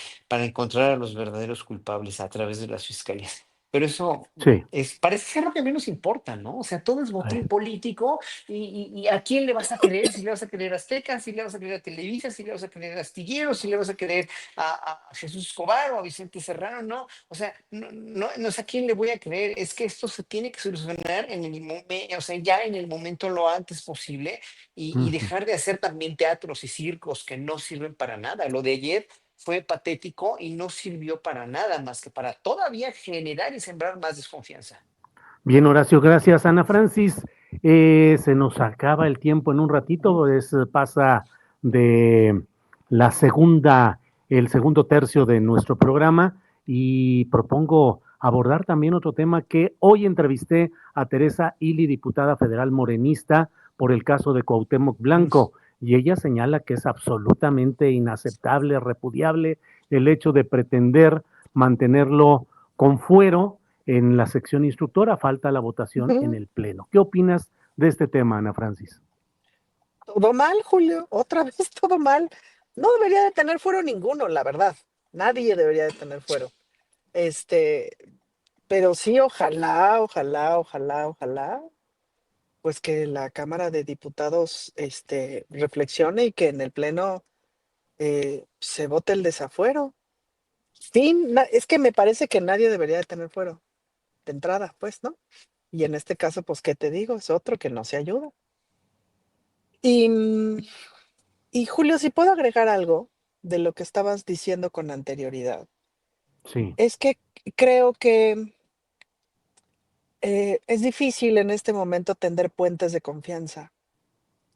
encontrar a los verdaderos culpables a través de las fiscalías. Pero eso Sí. parece ser lo que menos importa, ¿no? O sea, todo es Ay. botín político y ¿a quién le vas a creer? Si le vas a creer a Azteca, si le vas a creer a Televisa, si le vas a creer a Astillero, si le vas a creer a Jesús Escobar o a Vicente Serrano, ¿no? O sea, no sé a quién le voy a creer. Es que esto se tiene que solucionar en el momento, o sea, ya en el momento lo antes posible Uh y -huh. dejar de hacer también teatros y circos que no sirven para nada. Lo de ayer fue patético y no sirvió para nada más que para todavía generar y sembrar más desconfianza. Bien, Horacio, gracias, Ana Francis. Se nos acaba el tiempo en un ratito, pasa de la segunda, el segundo tercio de nuestro programa y propongo abordar también otro tema que hoy entrevisté a Teresa Ili, diputada federal morenista, por el caso de Cuauhtémoc Blanco, y ella señala que es absolutamente inaceptable, repudiable el hecho de pretender mantenerlo con fuero en la sección instructora, falta la votación en el Pleno. ¿Qué opinas de este tema, Ana Francis? Todo mal, Julio, otra vez todo mal. No debería de tener fuero ninguno, la verdad. Nadie debería de tener fuero. Este, Pero sí, ojalá, ojalá, ojalá, ojalá, pues que la Cámara de Diputados reflexione y que en el Pleno se vote el desafuero. Fin, es que me parece que nadie debería de tener fuero de entrada, pues, ¿no? Y en este caso, pues, ¿qué te digo? Es otro que no se ayuda. Y, y Julio, si puedo agregar algo de lo que estabas diciendo con anterioridad, Sí, es que creo que es difícil en este momento tender puentes de confianza.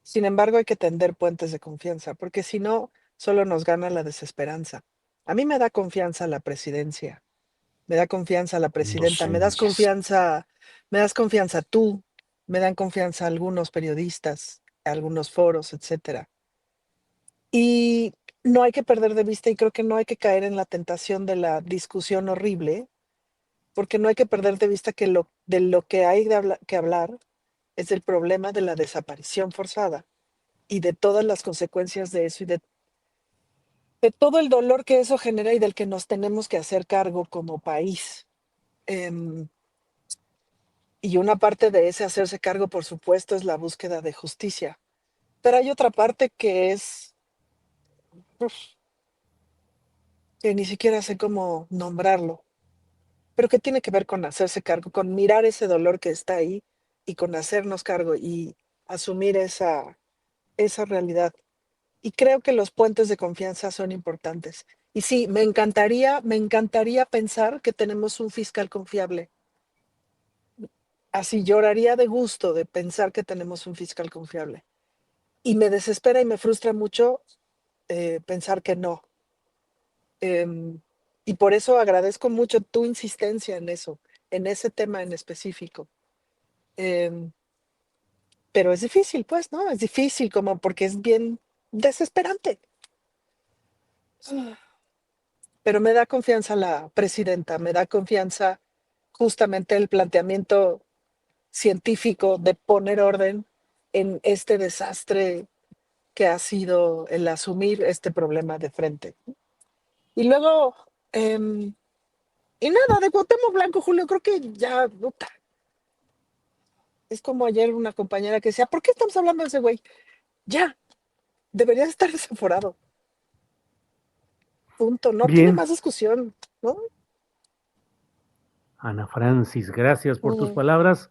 Sin embargo, hay que tender puentes de confianza, porque si no, solo nos gana la desesperanza. A mí me da confianza la presidencia, me da confianza la presidenta, inocencias. me das confianza tú, me dan confianza algunos periodistas, algunos foros, etcétera. Y no hay que perder de vista, y creo que no hay que caer en la tentación de la discusión horrible, porque no hay que perder de vista que de lo que hay que hablar es del problema de la desaparición forzada y de todas las consecuencias de eso y de todo el dolor que eso genera y del que nos tenemos que hacer cargo como país. Em, y una parte de ese hacerse cargo, por supuesto, es la búsqueda de justicia. Pero hay otra parte que es, uf, que ni siquiera sé cómo nombrarlo, pero que tiene que ver con hacerse cargo, con mirar ese dolor que está ahí y con hacernos cargo y asumir esa realidad. Y creo que los puentes de confianza son importantes. Y sí, me encantaría pensar que tenemos un fiscal confiable. Así lloraría de gusto de pensar que tenemos un fiscal confiable. Y me desespera y me frustra mucho pensar que no. Em, y por eso agradezco mucho tu insistencia en eso, en ese tema en específico. Em, pero es difícil, pues, ¿no? Es difícil como porque es bien desesperante. Pero me da confianza la presidenta, me da confianza justamente el planteamiento científico de poner orden en este desastre que ha sido el asumir este problema de frente. Y luego, em, y nada, de Cuauhtémoc Blanco, Julio, creo que ya, puta, es como ayer una compañera que decía, ¿por qué estamos hablando de ese güey? Ya, debería estar desaforado. Punto. No tiene Bien, más discusión, ¿no? Ana Francis, gracias por tus Mm, palabras.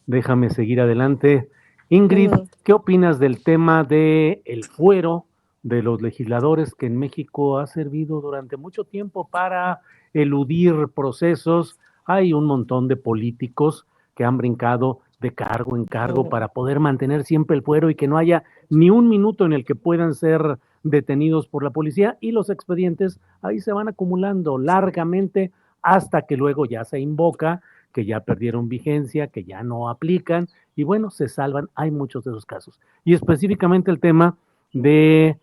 Déjame seguir adelante. Ingrid, mm. ¿qué opinas del tema de el fuero de los legisladores que en México ha servido durante mucho tiempo para eludir procesos? Hay un montón de políticos que han brincado de cargo en cargo Mm. para poder mantener siempre el fuero y que no haya ni un minuto en el que puedan ser detenidos por la policía y los expedientes ahí se van acumulando largamente hasta que luego ya se invoca que ya perdieron vigencia, que ya no aplican, y bueno, se salvan, hay muchos de esos casos. Y específicamente el tema de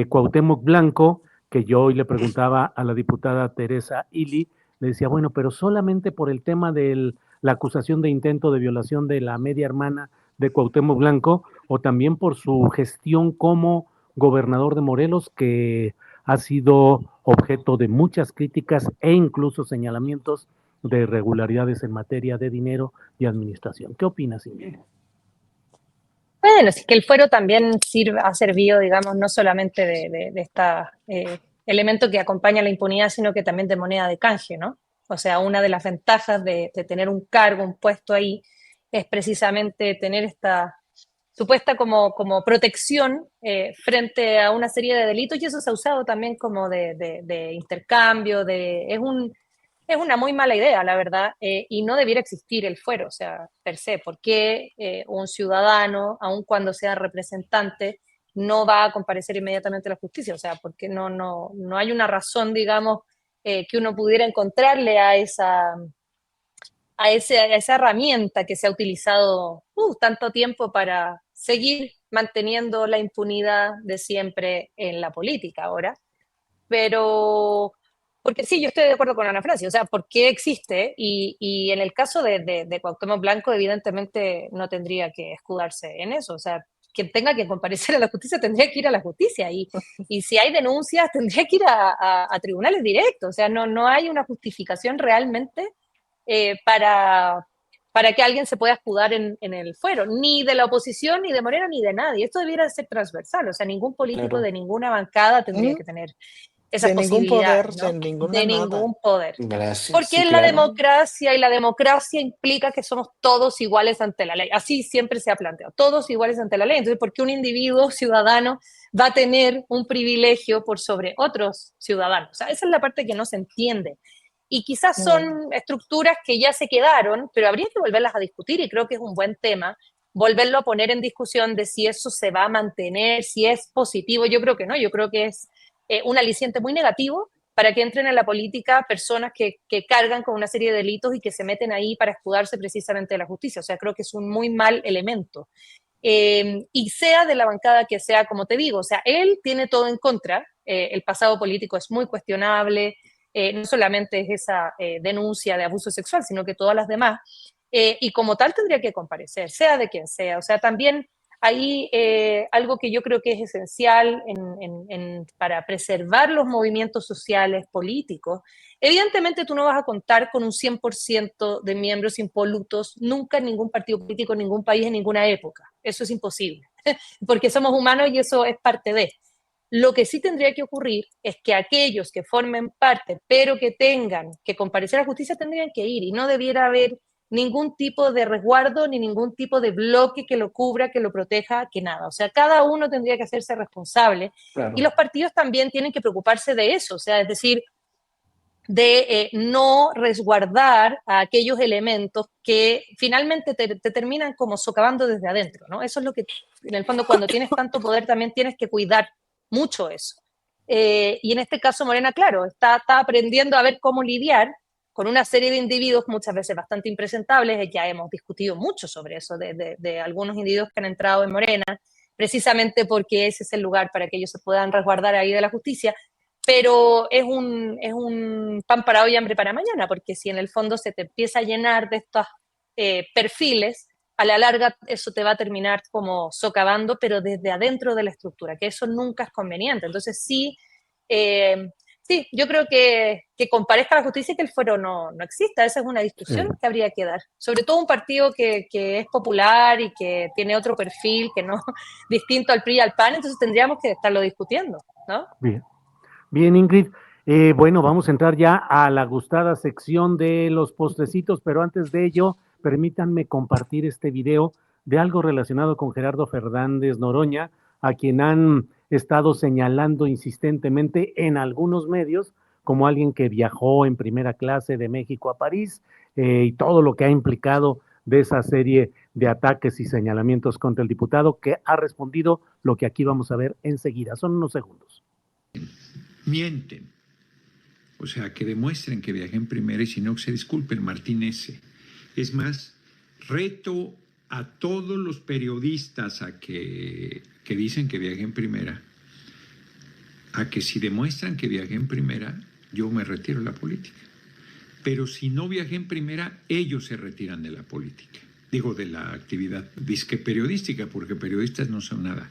Cuauhtémoc Blanco, que yo hoy le preguntaba a la diputada Teresa Ili, le decía, bueno, pero solamente por el tema de la acusación de intento de violación de la media hermana de Cuauhtémoc Blanco, o también por su gestión como gobernador de Morelos, que ha sido objeto de muchas críticas e incluso señalamientos de irregularidades en materia de dinero y administración. ¿Qué opinas, Ingrid? Bueno, es que el fuero también ha servido, digamos, no solamente de este elemento que acompaña la impunidad, sino que también de moneda de canje, ¿no? O sea, una de las ventajas de tener un cargo, un puesto ahí, es precisamente tener esta supuesta como protección frente a una serie de delitos y eso se ha usado también como de intercambio, es una muy mala idea, la verdad, y no debiera existir el fuero, o sea, per se, porque un ciudadano, aun cuando sea representante, no va a comparecer inmediatamente a la justicia, o sea, porque no hay una razón, digamos, que uno pudiera encontrarle a esa herramienta que se ha utilizado tanto tiempo para seguir manteniendo la impunidad de siempre en la política ahora. Pero, porque sí, yo estoy de acuerdo con Ana Francia, o sea, ¿por qué existe? Y en el caso de Cuauhtémoc Blanco, evidentemente no tendría que escudarse en eso, o sea, quien tenga que comparecer a la justicia tendría que ir a la justicia y si hay denuncias tendría que ir a tribunales directos, o sea, no hay una justificación realmente para que alguien se pueda escudar en el fuero, ni de la oposición, ni de Morena, ni de nadie. Esto debiera ser transversal, o sea, ningún político Claro. de ninguna bancada tendría que tener esas De ningún poder, posibilidades, de ¿no? ninguna De nada. ningún poder. Gracias. Porque Sí, es la claro. democracia y la democracia implica que somos todos iguales ante la ley. Así siempre se ha planteado, todos iguales ante la ley. Entonces, ¿por qué un individuo ciudadano va a tener un privilegio por sobre otros ciudadanos? O sea, esa es la parte que no se entiende. Y quizás son estructuras que ya se quedaron, pero habría que volverlas a discutir y creo que es un buen tema volverlo a poner en discusión de si eso se va a mantener, si es positivo. Yo creo que no, yo creo que es un aliciente muy negativo para que entren en la política personas que cargan con una serie de delitos y que se meten ahí para escudarse precisamente de la justicia. O sea, creo que es un muy mal elemento. Y sea de la bancada que sea, como te digo, o sea, él tiene todo en contra, el pasado político es muy cuestionable, no solamente es esa denuncia de abuso sexual, sino que todas las demás, y como tal tendría que comparecer, sea de quien sea, o sea, también ahí algo que yo creo que es esencial para preservar los movimientos sociales políticos. Evidentemente tú no vas a contar con un 100% de miembros impolutos nunca en ningún partido político, en ningún país, en ninguna época. Eso es imposible, porque somos humanos y eso es parte de. Lo que sí tendría que ocurrir es que aquellos que formen parte, pero que tengan que comparecer a la justicia, tendrían que ir y no debiera haber ningún tipo de resguardo ni ningún tipo de bloque que lo cubra, que lo proteja, que nada. O sea, cada uno tendría que hacerse responsable Claro. y los partidos también tienen que preocuparse de eso, o sea, es decir, de no resguardar a aquellos elementos que finalmente te terminan como socavando desde adentro, ¿no? Eso es lo que, en el fondo, cuando tienes tanto poder también tienes que cuidar mucho eso. Y en este caso Morena, claro, está aprendiendo a ver cómo lidiar con una serie de individuos muchas veces bastante impresentables, ya hemos discutido mucho sobre eso, de algunos individuos que han entrado en Morena, precisamente porque ese es el lugar para que ellos se puedan resguardar ahí de la justicia, pero es un pan para hoy, hambre para mañana, porque si en el fondo se te empieza a llenar de estos perfiles, a la larga eso te va a terminar como socavando, pero desde adentro de la estructura, que eso nunca es conveniente. Entonces sí, sí, yo creo que comparezca la justicia y que el fuero no exista. Esa es una discusión que habría que dar. Sobre todo un partido que es popular y que tiene otro perfil, que no distinto al PRI y al PAN, entonces tendríamos que estarlo discutiendo, ¿no? Bien, bien, Ingrid. Bueno, vamos a entrar ya a la gustada sección de los postrecitos, pero antes de ello, permítanme compartir este video de algo relacionado con Gerardo Fernández Noroña, a quien han estado señalando insistentemente en algunos medios como alguien que viajó en primera clase de México a París, y todo lo que ha implicado de esa serie de ataques y señalamientos contra el diputado, que ha respondido lo que aquí vamos a ver enseguida. Son unos segundos. Mienten. O sea, que demuestren que viajé en primera y si no, que se disculpen, Martín S. Es más, reto a todos los periodistas a que dicen que viajé en primera, a que si demuestran que viajé en primera, yo me retiro de la política. Pero si no viajé en primera, ellos se retiran de la política. Digo, de la actividad disque periodística, porque periodistas no son nada.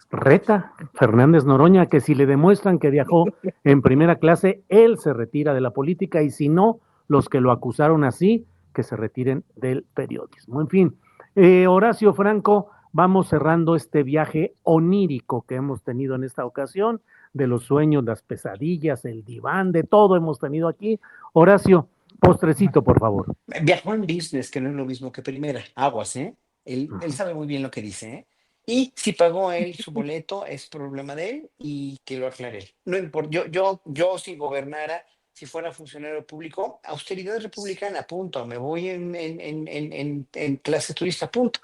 Reta Fernández Noroña que si le demuestran que viajó en primera clase, él se retira de la política y si no, los que lo acusaron así, que se retiren del periodismo. En fin, Horacio Franco, vamos cerrando este viaje onírico que hemos tenido en esta ocasión, de los sueños, las pesadillas, el diván, de todo hemos tenido aquí. Horacio, postrecito, por favor. Viajó en business, que no es lo mismo que primera. Aguas, ¿eh? Él sabe muy bien lo que dice, ¿eh? Y si pagó él su boleto, es problema de él y que lo aclare él. No importa, yo si gobernara, si fuera funcionario público, austeridad republicana, punto. Me voy en clase turista, punto.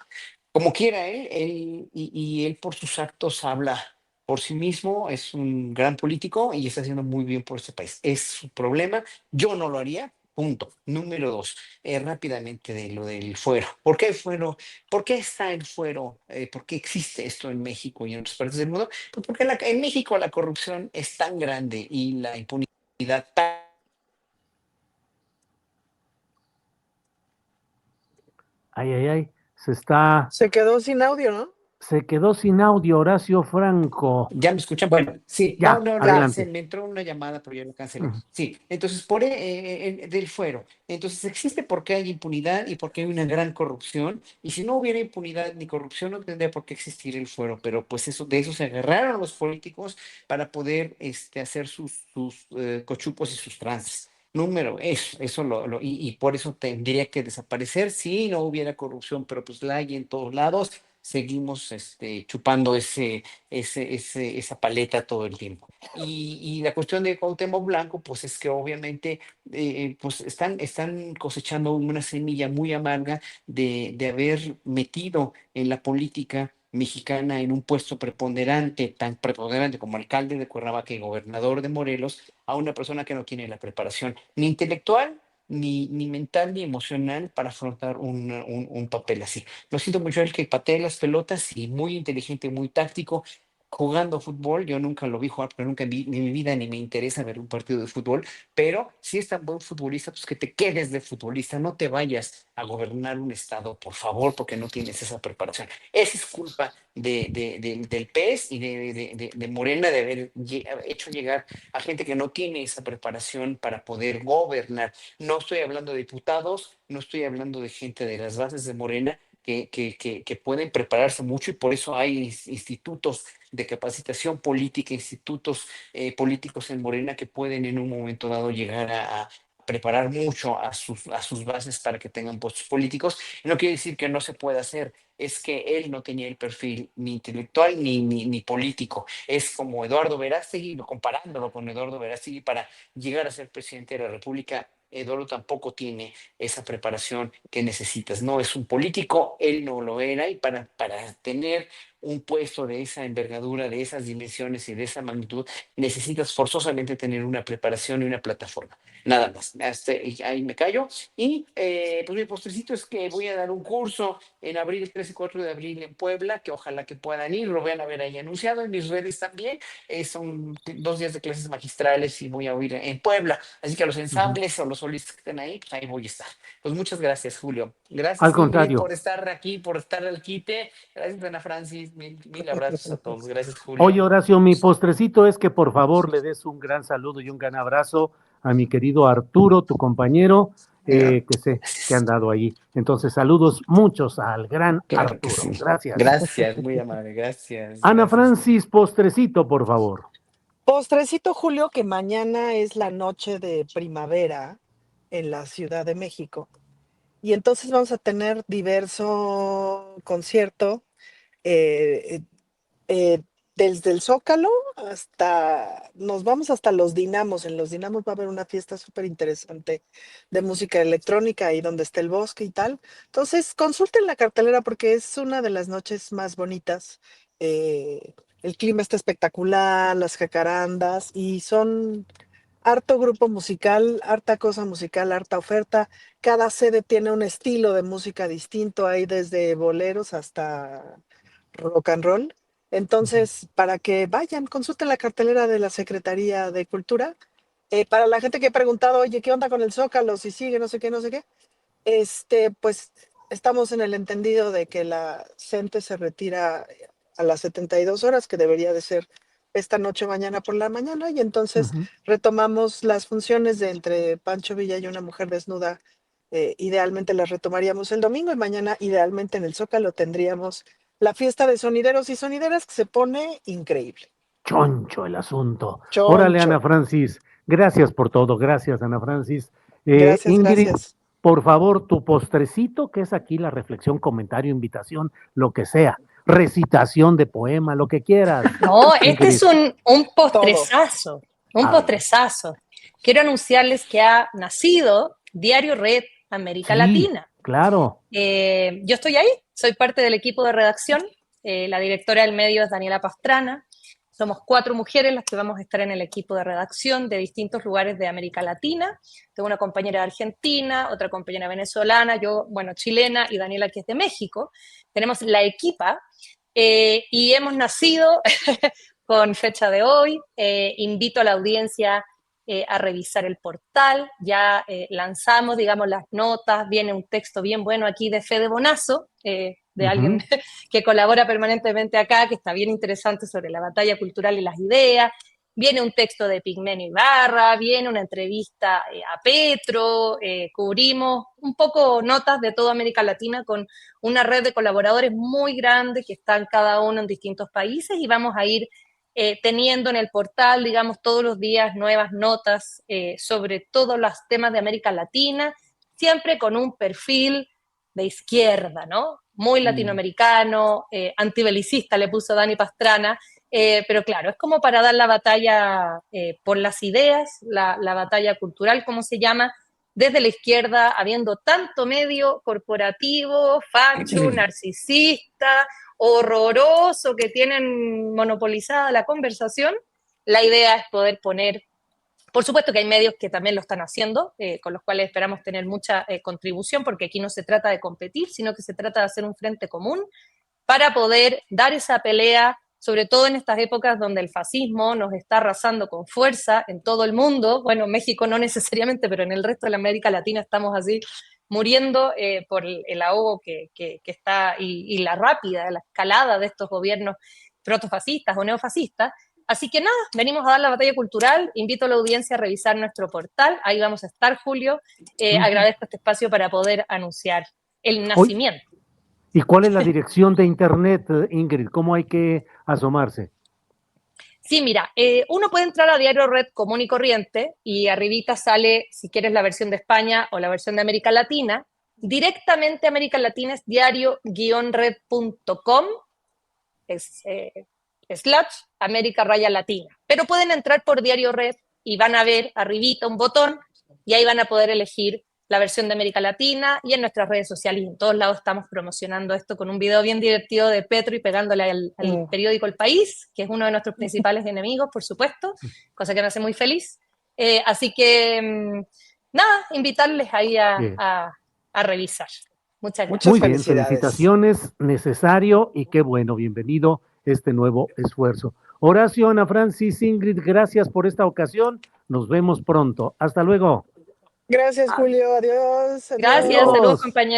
Como quiera y él por sus actos habla por sí mismo, es un gran político y está haciendo muy bien por este país. Es su problema, yo no lo haría, punto. Número dos, rápidamente de lo del fuero. ¿Por qué fuero? ¿Por qué está el fuero? ¿Por qué existe esto en México y en otras partes del mundo? Pues porque en México la corrupción es tan grande y la impunidad tan... Ay, ay, ay, se está... Se quedó sin audio, ¿no? Se quedó sin audio Horacio Franco. ¿Ya me escuchan? Bueno, sí, Ya, no, adelante. se me entró una llamada, pero ya lo cancelé. Ujú. Sí, entonces, del fuero. Entonces, existe porque hay impunidad y porque hay una gran corrupción. Y si no hubiera impunidad ni corrupción, no tendría por qué existir el fuero. Pero pues de eso se agarraron los políticos para poder hacer sus cochupos y sus tranzas. Número, eso y por eso tendría que desaparecer si no hubiera corrupción, pero pues la hay en todos lados. Seguimos chupando esa paleta todo el tiempo. Y la cuestión de Cuauhtémoc Blanco, pues es que obviamente pues están cosechando una semilla muy amarga de haber metido en la política mexicana en un puesto preponderante, tan preponderante como alcalde de Cuernavaca y gobernador de Morelos, a una persona que no tiene la preparación ni intelectual, ni mental, ni emocional para afrontar un papel así. Lo siento mucho, el que patee las pelotas y muy inteligente, muy táctico, jugando fútbol. Yo nunca lo vi jugar, pero nunca vi ni en mi vida ni me interesa ver un partido de fútbol. Pero si es tan buen futbolista, pues que te quedes de futbolista, no te vayas a gobernar un estado, por favor, porque no tienes esa preparación. Esa es culpa del PES y de Morena de haber hecho llegar a gente que no tiene esa preparación para poder gobernar. No estoy hablando de diputados, no estoy hablando de gente de las bases de Morena que pueden prepararse mucho y por eso hay institutos de capacitación política, institutos políticos en Morena que pueden en un momento dado llegar a preparar mucho a sus bases para que tengan puestos políticos. No quiere decir que no se pueda hacer, es que él no tenía el perfil ni intelectual ni político. Es como Eduardo Verástegui, comparándolo con Eduardo Verástegui para llegar a ser presidente de la República. Eduardo tampoco tiene esa preparación que necesitas. No es un político, él no lo era, y para tener un puesto de esa envergadura, de esas dimensiones y de esa magnitud, necesitas forzosamente tener una preparación y una plataforma. Nada más. Y ahí me callo. Y pues mi postrecito es que voy a dar un curso en abril, el 13 y 4 de abril en Puebla, que ojalá que puedan ir, lo vean a ver ahí anunciado en mis redes también. Son 2 días de clases magistrales y voy a ir en Puebla. Así que a los Ujú. ensambles o los solistas que estén ahí, pues ahí voy a estar. Pues muchas gracias, Julio. Al Gracias, Ingrid, contrario. por estar aquí, por estar al quite. Gracias, Ana Francis. Mil abrazos a todos. Gracias, Oye, Julio. Horacio, mi postrecito es que por favor le des un gran saludo y un gran abrazo a mi querido Arturo, tu compañero, que sé que Gracias. han dado ahí. Entonces, saludos muchos al gran Claro que Arturo. sí. Gracias. Gracias, muy amable. Gracias, Ana gracias. Francis, postrecito, por favor. Postrecito, Julio, que mañana es la noche de primavera en la Ciudad de México. Y entonces vamos a tener diverso concierto eh, eh, desde el Zócalo nos vamos hasta los Dinamos. En los Dinamos va a haber una fiesta súper interesante de música electrónica ahí donde está el bosque y tal. Entonces, consulten la cartelera porque es una de las noches más bonitas. El clima está espectacular, las jacarandas y son harto grupo musical, harta cosa musical, harta oferta. Cada sede tiene un estilo de música distinto, hay desde boleros hasta rock and roll. Entonces, para que vayan, consulten la cartelera de la Secretaría de Cultura. Para la gente que ha preguntado, oye, ¿qué onda con el Zócalo? Si sigue, no sé qué, no sé qué. Pues estamos en el entendido de que la gente se retira a las 72 horas, que debería de ser esta noche o mañana por la mañana, y entonces Ujú. retomamos las funciones de entre Pancho Villa y una mujer desnuda. Idealmente las retomaríamos el domingo y mañana idealmente en el Zócalo tendríamos la fiesta de sonideros y sonideras que se pone increíble. Choncho el asunto. Órale, Choncho. Ana Francis. Gracias por todo. Gracias, Ana Francis. Gracias, Ingrid, gracias. por favor, tu postrecito, que es aquí la reflexión, comentario, invitación, lo que sea. Recitación de poema, lo que quieras. No, este Ingrid, es un Todo. postrezazo, un a ver. postrezazo. Quiero anunciarles que ha nacido Diario Red América Sí, Latina. claro. Yo estoy ahí, soy parte del equipo de redacción. La directora del medio es Daniela Pastrana. Somos 4 mujeres las que vamos a estar en el equipo de redacción de distintos lugares de América Latina. Tengo una compañera de Argentina, otra compañera venezolana, yo, bueno, chilena, y Daniela, que es de México. Tenemos la equipa y hemos nacido con fecha de hoy. Invito a la audiencia a revisar el portal. Ya lanzamos, digamos, las notas. Viene un texto bien bueno aquí de Fede Bonazo, de alguien que colabora permanentemente acá, que está bien interesante sobre la batalla cultural y las ideas. Viene un texto de Pigmenio Ibarra, viene una entrevista a Petro, cubrimos un poco notas de toda América Latina con una red de colaboradores muy grande que están cada uno en distintos países, y vamos a ir teniendo en el portal, digamos, todos los días nuevas notas sobre todos los temas de América Latina, siempre con un perfil de izquierda, ¿no? Muy latinoamericano, antibelicista, le puso Dani Pastrana, pero claro, es como para dar la batalla por las ideas, la batalla cultural, como se llama, desde la izquierda, habiendo tanto medio corporativo, facho, narcisista, horroroso, que tienen monopolizada la conversación. La idea es poder poner, por supuesto que hay medios que también lo están haciendo, con los cuales esperamos tener mucha contribución, porque aquí no se trata de competir, sino que se trata de hacer un frente común para poder dar esa pelea, sobre todo en estas épocas donde el fascismo nos está arrasando con fuerza en todo el mundo. Bueno, México no necesariamente, pero en el resto de la América Latina estamos así muriendo por el ahogo que está, y la rápida, la escalada de estos gobiernos protofascistas o neofascistas. Así que nada, venimos a dar la batalla cultural. Invito a la audiencia a revisar nuestro portal. Ahí vamos a estar, Julio. Agradezco este espacio para poder anunciar el nacimiento. ¿Y cuál es la dirección de internet, Ingrid? ¿Cómo hay que asomarse? Sí, mira, uno puede entrar a Diario Red común y corriente, y arribita sale, si quieres, la versión de España o la versión de América Latina. Directamente América Latina es diario-red.com, /América_Latina. Pero pueden entrar por Diario Red y van a ver arribita un botón, y ahí van a poder elegir la versión de América Latina, y en nuestras redes sociales y en todos lados estamos promocionando esto con un video bien divertido de Petro y pegándole al periódico El País, que es uno de nuestros principales enemigos, por supuesto, cosa que me hace muy feliz. Así que, nada, invitarles ahí a revisar. Muchas gracias. Muy bien, felicitaciones, necesario y qué bueno, bienvenido este nuevo esfuerzo. Horacio, Ana Francis, Ingrid, gracias por esta ocasión, nos vemos pronto, hasta luego. Gracias, Julio, adiós. Gracias, saludos, compañeros.